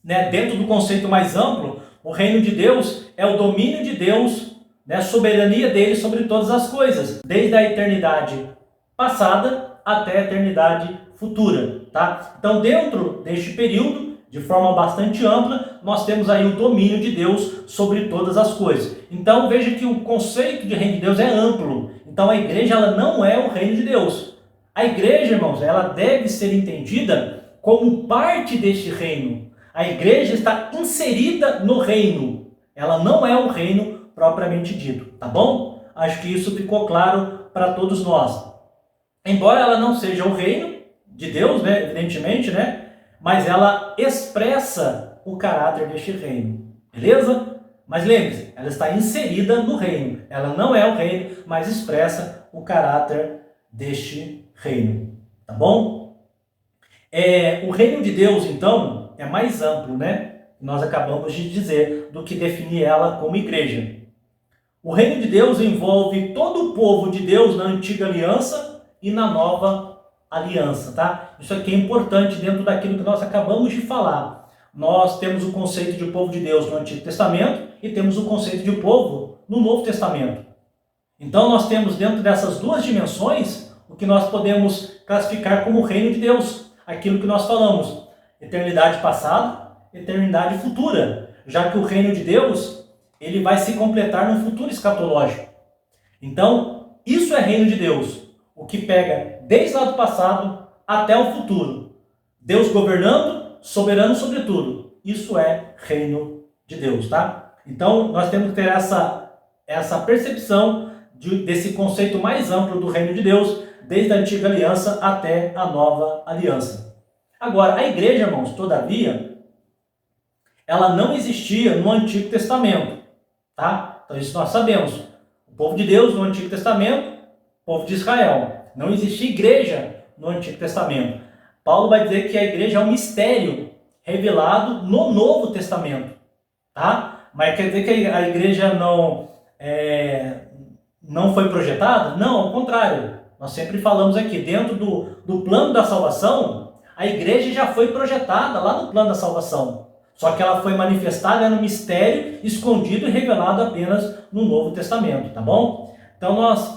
né? Dentro do conceito mais amplo, o reino de Deus é o domínio de Deus, né? A soberania dele sobre todas as coisas, desde a eternidade passada até a eternidade futura. Tá? Então, dentro deste período, de forma bastante ampla, nós temos aí o domínio de Deus sobre todas as coisas. Então veja que o conceito de reino de Deus é amplo. Então a igreja ela não é o reino de Deus. A igreja, irmãos, ela deve ser entendida como parte deste reino. A igreja está inserida no reino. Ela não é o reino propriamente dito, tá bom? Acho que isso ficou claro para todos nós. Embora ela não seja o reino de Deus, né, evidentemente, né? Mas ela expressa o caráter deste reino, beleza? Mas lembre-se, ela está inserida no reino. Ela não é o reino, mas expressa o caráter deste reino, tá bom? O reino de Deus, então, é mais amplo, né? Nós acabamos de dizer do que definir ela como igreja. O reino de Deus envolve todo o povo de Deus na antiga aliança e na nova aliança, tá? Isso aqui é importante dentro daquilo que nós acabamos de falar. Nós temos o conceito de povo de Deus no Antigo Testamento e temos o conceito de povo no Novo Testamento. Então nós temos dentro dessas duas dimensões o que nós podemos classificar como reino de Deus. Aquilo que nós falamos, eternidade passada, eternidade futura. Já que o reino de Deus, ele vai se completar no futuro escatológico. Então, isso é reino de Deus. O que pega desde lá do passado até o futuro. Deus governando, soberano sobre tudo. Isso é reino de Deus, tá? Então, nós temos que ter essa percepção desse conceito mais amplo do reino de Deus, desde a antiga aliança até a nova aliança. Agora, a igreja, irmãos, todavia, ela não existia no Antigo Testamento, tá? Então isso nós sabemos. O povo de Deus no Antigo Testamento, o povo de Israel. Não existia igreja no Antigo Testamento. Paulo vai dizer que a igreja é um mistério revelado no Novo Testamento, tá? Mas quer dizer que a igreja não foi projetada? Não, ao contrário. Nós sempre falamos aqui, dentro do plano da salvação, a igreja já foi projetada lá no plano da salvação. Só que ela foi manifestada no mistério, escondido e revelado apenas no Novo Testamento, tá bom? Então nós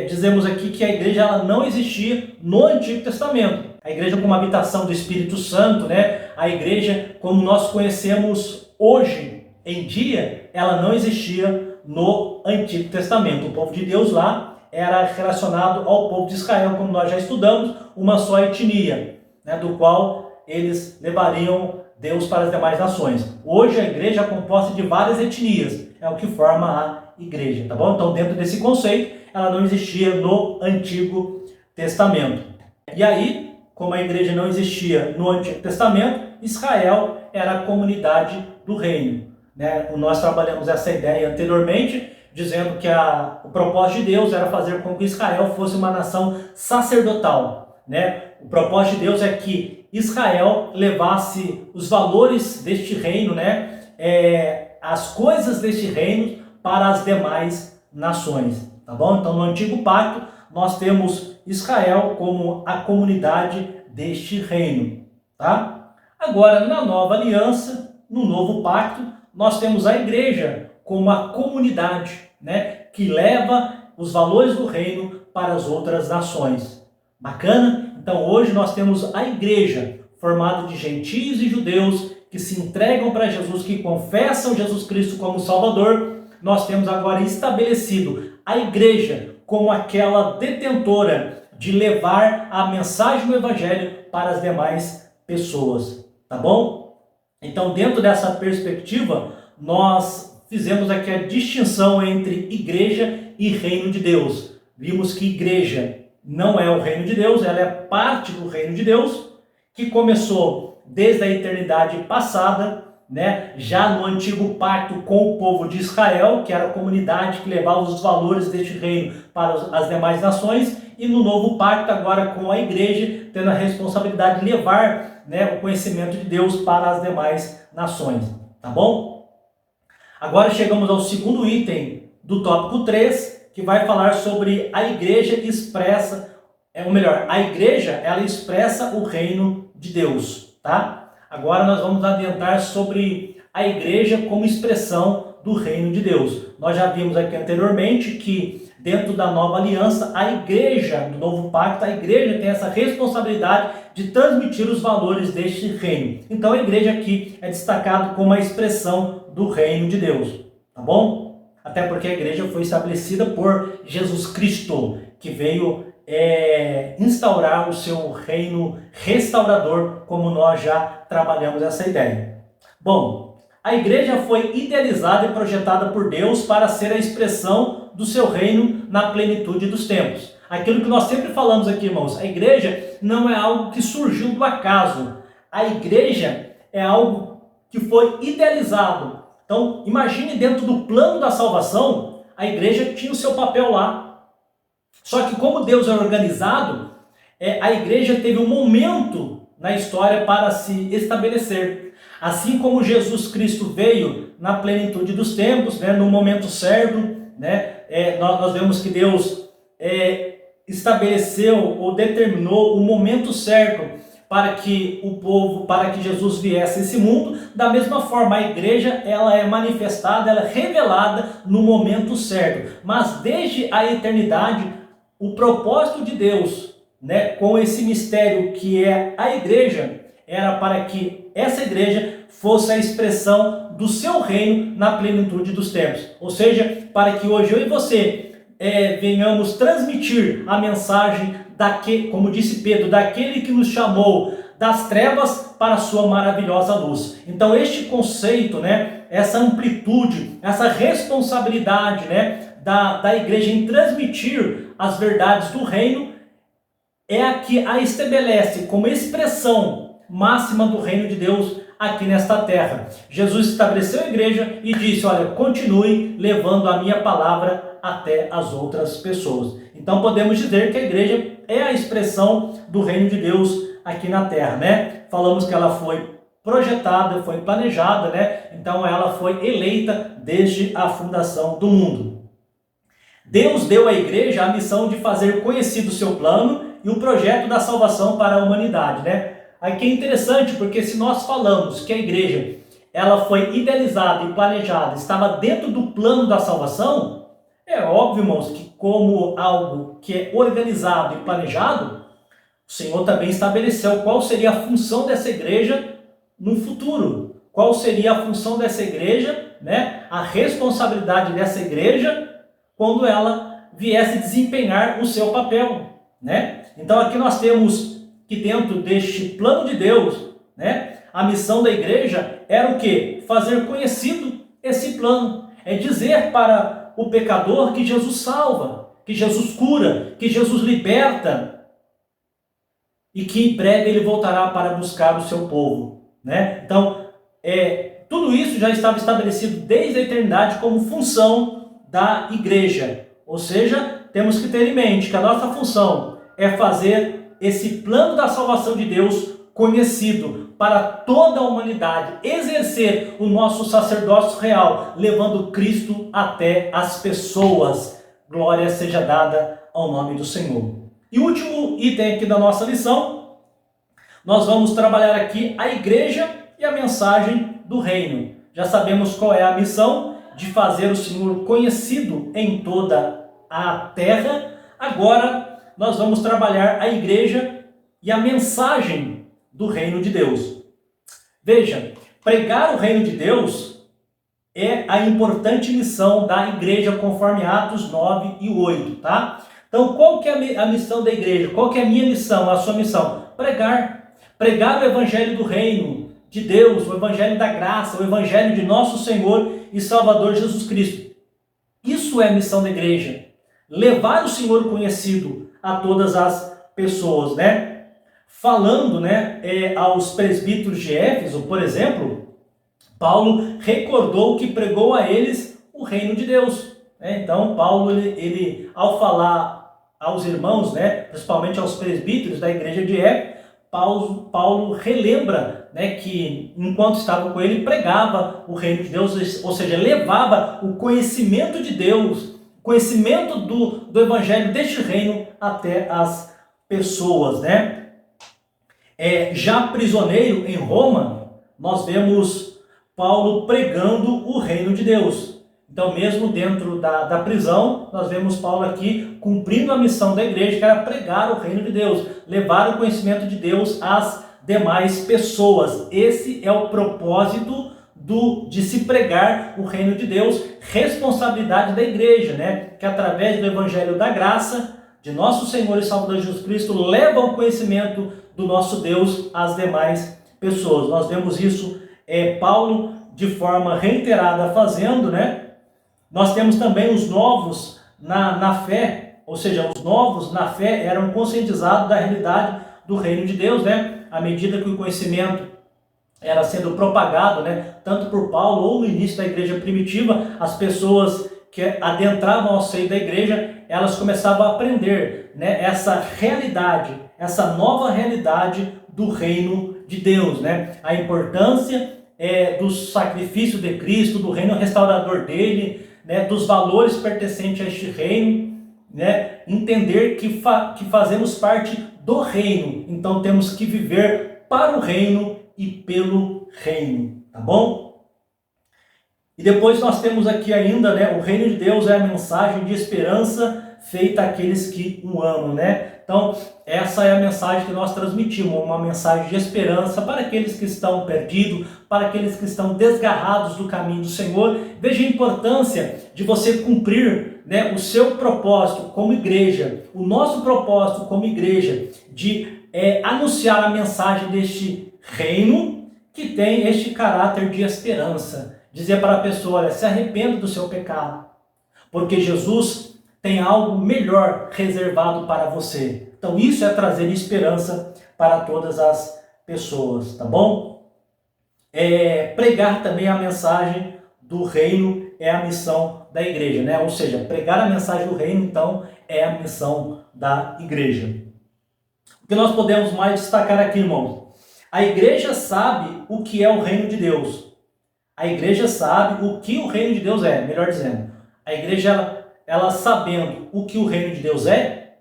dizemos aqui que a igreja ela não existia no Antigo Testamento. A igreja como habitação do Espírito Santo, né? A igreja como nós conhecemos hoje em dia, ela não existia no Antigo Testamento. O povo de Deus lá era relacionado ao povo de Israel, como nós já estudamos, uma só etnia, né? Do qual eles levariam Deus para as demais nações. Hoje a igreja é composta de várias etnias, é o que forma a igreja, tá bom? Então dentro desse conceito, ela não existia no Antigo Testamento. E aí, como a igreja não existia no Antigo Testamento, Israel era a comunidade do reino, né? Nós trabalhamos essa ideia anteriormente, dizendo que o propósito de Deus era fazer com que Israel fosse uma nação sacerdotal, né? O propósito de Deus é que Israel levasse os valores deste reino, né? As coisas deste reino para as demais nações, tá bom? Então no Antigo Pacto nós temos Israel como a comunidade deste reino, tá? Agora na Nova Aliança, no Novo Pacto, nós temos a igreja como a comunidade, né? Que leva os valores do reino para as outras nações. Bacana? Então hoje nós temos a igreja formada de gentios e judeus que se entregam para Jesus, que confessam Jesus Cristo como Salvador. Nós temos agora estabelecido a igreja como aquela detentora de levar a mensagem do Evangelho para as demais pessoas, tá bom? Então dentro dessa perspectiva, nós fizemos aqui a distinção entre igreja e reino de Deus. Vimos que igreja não é o reino de Deus, ela é parte do reino de Deus, que começou desde a eternidade passada, né? Já no Antigo Pacto com o povo de Israel, que era a comunidade que levava os valores deste reino para as demais nações, e no Novo Pacto agora com a igreja, tendo a responsabilidade de levar, né, o conhecimento de Deus para as demais nações, tá bom? Agora chegamos ao segundo item do tópico 3, que vai falar sobre a igreja expressa, a igreja ela expressa o reino de Deus, tá? Agora nós vamos adentrar sobre a igreja como expressão do reino de Deus. Nós já vimos aqui anteriormente que dentro da nova aliança, a igreja, do novo pacto, a igreja tem essa responsabilidade de transmitir os valores deste reino. Então a igreja aqui é destacada como a expressão do reino de Deus, tá bom? Até porque a igreja foi estabelecida por Jesus Cristo, que veio instaurar o seu reino restaurador, como nós já trabalhamos essa ideia. Bom, a igreja foi idealizada e projetada por Deus para ser a expressão do seu reino na plenitude dos tempos. Aquilo que nós sempre falamos aqui, irmãos, a igreja não é algo que surgiu do acaso. A igreja é algo que foi idealizado. Então, imagine dentro do plano da salvação, a igreja tinha o seu papel lá. Só que como Deus é organizado, a igreja teve um momento na história para se estabelecer. Assim como Jesus Cristo veio na plenitude dos tempos, né, no momento certo, né, nós vemos que Deus estabeleceu ou determinou o momento certo para que Jesus viesse a esse mundo. Da mesma forma, a igreja ela é manifestada, ela é revelada no momento certo. Mas desde a eternidade, o propósito de Deus, né, com esse mistério que é a igreja, era para que essa igreja fosse a expressão do seu reino na plenitude dos tempos. Ou seja, para que hoje eu e você venhamos transmitir a mensagem como disse Pedro, daquele que nos chamou das trevas para a sua maravilhosa luz. Então este conceito, né, essa amplitude, essa responsabilidade, né, da igreja em transmitir as verdades do reino é a que a estabelece como expressão máxima do reino de Deus, aqui nesta terra. Jesus estabeleceu a igreja e disse, olha, continue levando a minha palavra até as outras pessoas. Então podemos dizer que a igreja é a expressão do reino de Deus aqui na terra, né? Falamos que ela foi projetada, foi planejada, né? Então ela foi eleita desde a fundação do mundo. Deus deu à igreja a missão de fazer conhecido o seu plano e o projeto da salvação para a humanidade, né? Aqui é interessante porque se nós falamos que a igreja ela foi idealizada e planejada, estava dentro do plano da salvação, é óbvio, irmãos, que como algo que é organizado e planejado, o Senhor também estabeleceu qual seria a função dessa igreja no futuro. Qual seria a função dessa igreja, né? A responsabilidade dessa igreja quando ela viesse desempenhar o seu papel, né? Então aqui nós temos que dentro deste plano de Deus, né, a missão da igreja era o quê? Fazer conhecido esse plano. É dizer para o pecador que Jesus salva, que Jesus cura, que Jesus liberta e que em breve ele voltará para buscar o seu povo, né? Então, tudo isso já estava estabelecido desde a eternidade como função da igreja. Ou seja, temos que ter em mente que a nossa função é fazer esse plano da salvação de Deus conhecido para toda a humanidade, exercer o nosso sacerdócio real, levando Cristo até as pessoas. Glória seja dada ao nome do Senhor. E o último item aqui da nossa lição, nós vamos trabalhar aqui a igreja e a mensagem do reino. Já sabemos qual é a missão de fazer o Senhor conhecido em toda a terra. Agora nós vamos trabalhar a igreja e a mensagem do reino de Deus. Veja, pregar o reino de Deus é a importante missão da igreja conforme Atos 9 e 8, tá? Então, qual que é a missão da igreja? Qual que é a minha missão, a sua missão? Pregar. Pregar o evangelho do reino de Deus, o evangelho da graça, o evangelho de nosso Senhor e Salvador Jesus Cristo. Isso é a missão da igreja. Levar o Senhor conhecido a todas as pessoas, né? Falando, né, aos presbíteros de Éfeso, por exemplo, Paulo recordou que pregou a eles o reino de Deus. Então, Paulo, ele ao falar aos irmãos, né, principalmente aos presbíteros da igreja de Éfeso, Paulo relembra, né, que enquanto estava com ele, pregava o reino de Deus, ou seja, levava o conhecimento de Deus, conhecimento do evangelho deste reino até as pessoas, né? Já prisioneiro em Roma, nós vemos Paulo pregando o reino de Deus. Então, mesmo dentro da prisão, nós vemos Paulo aqui cumprindo a missão da igreja, que era pregar o reino de Deus, levar o conhecimento de Deus às demais pessoas. Esse é o propósito de se pregar o reino de Deus, responsabilidade da igreja, né? Que através do evangelho da graça, de nosso Senhor e Salvador Jesus Cristo, leva o conhecimento do nosso Deus às demais pessoas. Nós vemos isso, Paulo de forma reiterada fazendo, né? Nós temos também os novos na fé, ou seja, os novos na fé eram conscientizados da realidade do reino de Deus, né? À medida que o conhecimento era sendo propagado, né? Tanto por Paulo ou no início da igreja primitiva, as pessoas que adentravam ao seio da igreja, elas começavam a aprender, né, essa realidade, essa nova realidade do reino de Deus, né? A importância do sacrifício de Cristo, do reino restaurador dele, né, dos valores pertencentes a este reino, né? Entender que fazemos parte do reino, então temos que viver para o reino e pelo reino, tá bom? E depois nós temos aqui ainda, né, o reino de Deus é a mensagem de esperança feita àqueles que o amam, né? Então, essa é a mensagem que nós transmitimos, uma mensagem de esperança para aqueles que estão perdidos, para aqueles que estão desgarrados do caminho do Senhor. Veja a importância de você cumprir, né, o seu propósito como igreja, o nosso propósito como igreja, de anunciar a mensagem deste reino que tem este caráter de esperança. Dizer para a pessoa, olha, se arrependa do seu pecado, porque Jesus tem algo melhor reservado para você. Então isso é trazer esperança para todas as pessoas, tá bom? pregar também a mensagem do reino é a missão da igreja, né? Ou seja, pregar a mensagem do reino, então, é a missão da igreja. O que nós podemos mais destacar aqui, irmãos? A igreja sabe o que é o reino de Deus. A igreja sabe o que o reino de Deus é, melhor dizendo. A igreja, ela sabendo o que o reino de Deus é,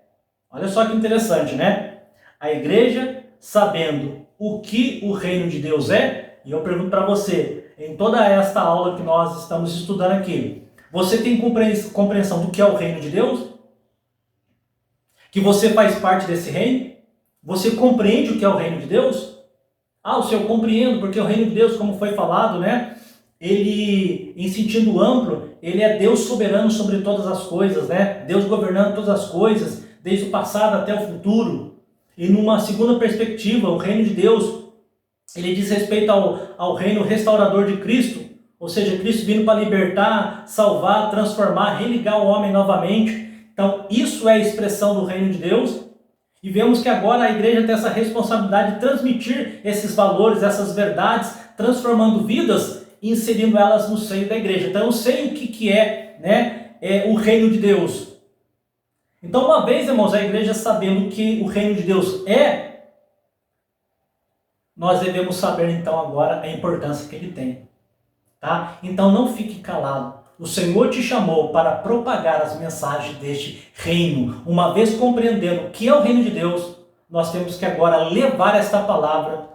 olha só que interessante, né? A igreja sabendo o que o reino de Deus é, e eu pergunto para você, em toda esta aula que nós estamos estudando aqui, você tem compreensão do que é o reino de Deus? Que você faz parte desse reino? Você compreende o que é o reino de Deus? Ah, o senhor, eu compreendo, porque o reino de Deus, como foi falado, né? Ele, em sentido amplo, ele é Deus soberano sobre todas as coisas, né? Deus governando todas as coisas, desde o passado até o futuro. E numa segunda perspectiva, o reino de Deus, ele diz respeito ao reino restaurador de Cristo, ou seja, Cristo vindo para libertar, salvar, transformar, religar o homem novamente. Então, isso é a expressão do reino de Deus. E vemos que agora a igreja tem essa responsabilidade de transmitir esses valores, essas verdades, transformando vidas e inserindo elas no seio da igreja. Então eu sei o que é, né, o reino de Deus. Então, uma vez, irmãos, a igreja sabendo que o reino de Deus é, nós devemos saber então agora a importância que ele tem. Tá? Então não fique calado. O Senhor te chamou para propagar as mensagens deste reino. Uma vez compreendendo o que é o reino de Deus, nós temos que agora levar esta palavra,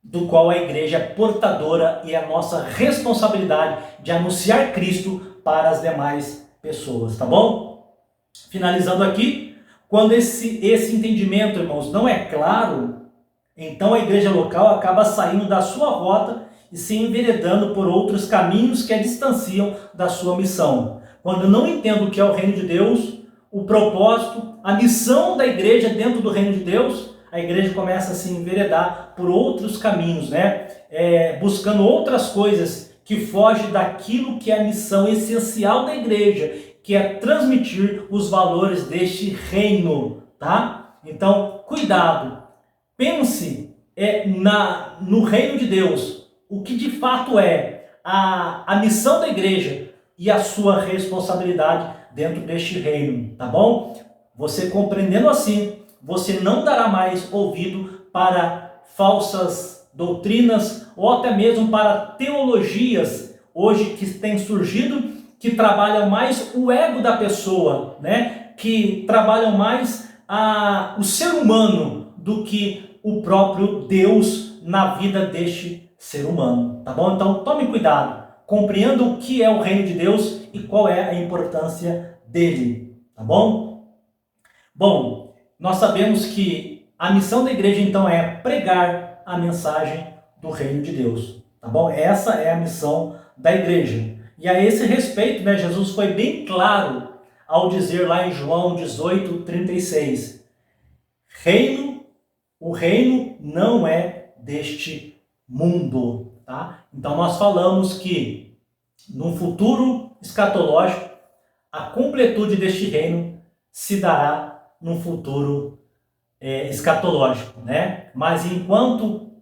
do qual a igreja é portadora, e é a nossa responsabilidade de anunciar Cristo para as demais pessoas, tá bom? Finalizando aqui, quando esse entendimento, irmãos, não é claro, então a igreja local acaba saindo da sua rota e se enveredando por outros caminhos que a distanciam da sua missão. Quando não entendo o que é o reino de Deus, o propósito, a missão da igreja dentro do reino de Deus, a igreja começa a se enveredar por outros caminhos, né? Buscando outras coisas que fogem daquilo que é a missão essencial da igreja, que é transmitir os valores deste reino, tá? Então, cuidado, pense no reino de Deus, o que de fato é a missão da igreja e a sua responsabilidade dentro deste reino, tá bom? Você compreendendo assim, você não dará mais ouvido para falsas doutrinas ou até mesmo para teologias hoje que têm surgido, que trabalham mais o ego da pessoa, né? Que trabalham mais o ser humano do que o próprio Deus na vida deste ser humano, tá bom? Então tome cuidado, compreenda o que é o reino de Deus e qual é a importância dele, tá bom? Bom, nós sabemos que a missão da igreja então é pregar a mensagem do reino de Deus, tá bom? Essa é a missão da igreja. E a esse respeito, né, Jesus foi bem claro ao dizer lá em João 18:36, o reino não é deste mundo, tá? Então nós falamos que no futuro escatológico a completude deste reino se dará no futuro escatológico, né? Mas enquanto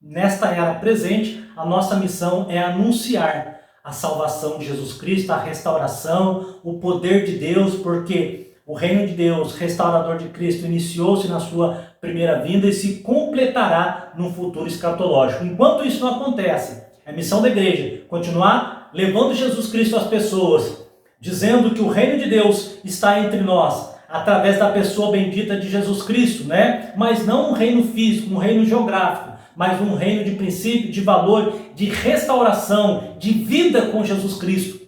nesta era presente, a nossa missão é anunciar a salvação de Jesus Cristo, a restauração, o poder de Deus, porque o reino de Deus, restaurador de Cristo, iniciou-se na sua primeira vinda e se completará no futuro escatológico. Enquanto isso não acontece, é missão da igreja continuar levando Jesus Cristo às pessoas, dizendo que o reino de Deus está entre nós, através da pessoa bendita de Jesus Cristo, né? Mas não um reino físico, um reino geográfico, mas um reino de princípio, de valor, de restauração, de vida com Jesus Cristo.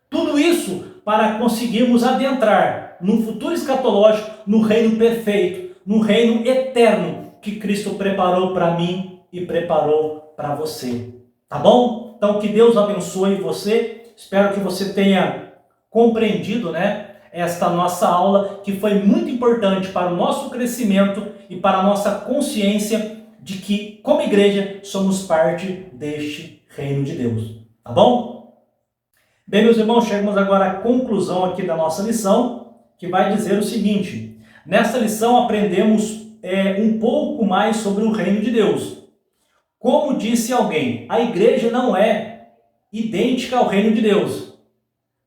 Tudo isso para conseguirmos adentrar no futuro escatológico, no reino perfeito, no reino eterno que Cristo preparou para mim e preparou para você. Tá bom? Então que Deus abençoe você. Espero que você tenha compreendido, né, esta nossa aula, que foi muito importante para o nosso crescimento e para a nossa consciência de que, como igreja, somos parte deste reino de Deus. Tá bom? Bem, meus irmãos, chegamos agora à conclusão aqui da nossa lição, que vai dizer o seguinte: nesta lição aprendemos um pouco mais sobre o reino de Deus. Como disse alguém, a igreja não é idêntica ao reino de Deus,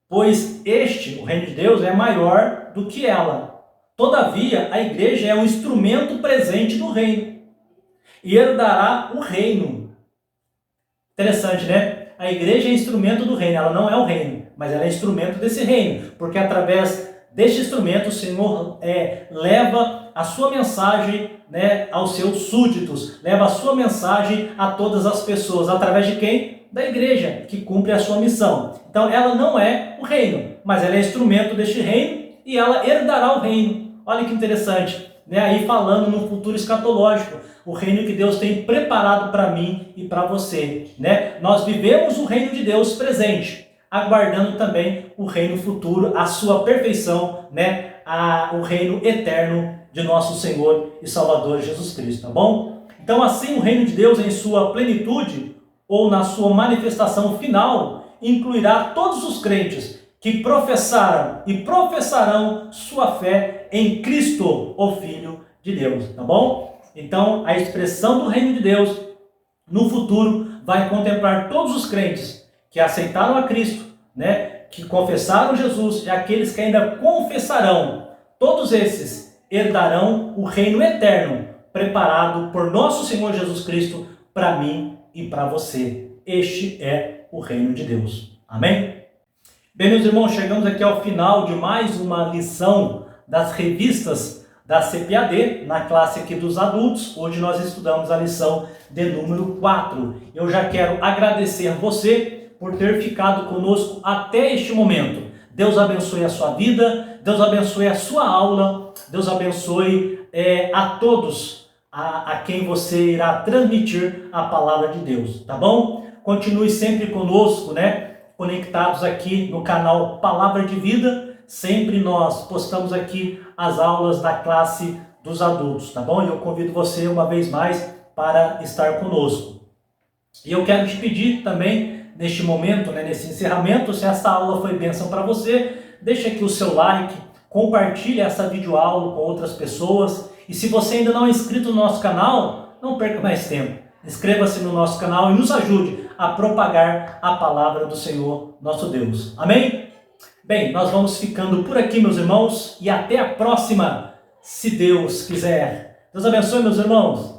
pois o reino de Deus, é maior do que ela. Todavia, a igreja é um instrumento presente do reino e herdará o reino. Interessante, né? A igreja é instrumento do reino, ela não é o reino, mas ela é instrumento desse reino, porque através deste instrumento o Senhor leva a sua mensagem, né, aos seus súditos, leva a sua mensagem a todas as pessoas, através de quem? Da igreja, que cumpre a sua missão. Então ela não é o reino, mas ela é instrumento deste reino e ela herdará o reino. Olha que interessante, né? Aí falando no futuro escatológico, o reino que Deus tem preparado para mim e para você, né? Nós vivemos o reino de Deus presente, aguardando também o reino futuro, a sua perfeição, né? O reino eterno de nosso Senhor e Salvador Jesus Cristo, tá bom? Então assim o reino de Deus em sua plenitude, ou na sua manifestação final, incluirá todos os crentes que professaram e professarão sua fé em Cristo, o Filho de Deus, tá bom? Então, a expressão do reino de Deus no futuro vai contemplar todos os crentes que aceitaram a Cristo, né, que confessaram Jesus e aqueles que ainda confessarão. Todos esses herdarão o reino eterno preparado por nosso Senhor Jesus Cristo para mim e para você. Este é o reino de Deus. Amém? Bem, meus irmãos, chegamos aqui ao final de mais uma lição das revistas da CPAD, na classe aqui dos adultos. Hoje nós estudamos a lição de número 4. Eu já quero agradecer você por ter ficado conosco até este momento. Deus abençoe a sua vida, Deus abençoe a sua aula, Deus abençoe a todos a quem você irá transmitir a palavra de Deus, tá bom? Continue sempre conosco, né? Conectados aqui no canal Palavra de Vida. Sempre nós postamos aqui as aulas da classe dos adultos, tá bom? E eu convido você uma vez mais para estar conosco. E eu quero te pedir também, neste momento, né, nesse encerramento, se essa aula foi bênção para você, deixa aqui o seu like, compartilhe essa videoaula com outras pessoas. E se você ainda não é inscrito no nosso canal, não perca mais tempo. Inscreva-se no nosso canal e nos ajude a propagar a palavra do Senhor, nosso Deus. Amém? Bem, nós vamos ficando por aqui, meus irmãos, e até a próxima, se Deus quiser. Deus abençoe, meus irmãos.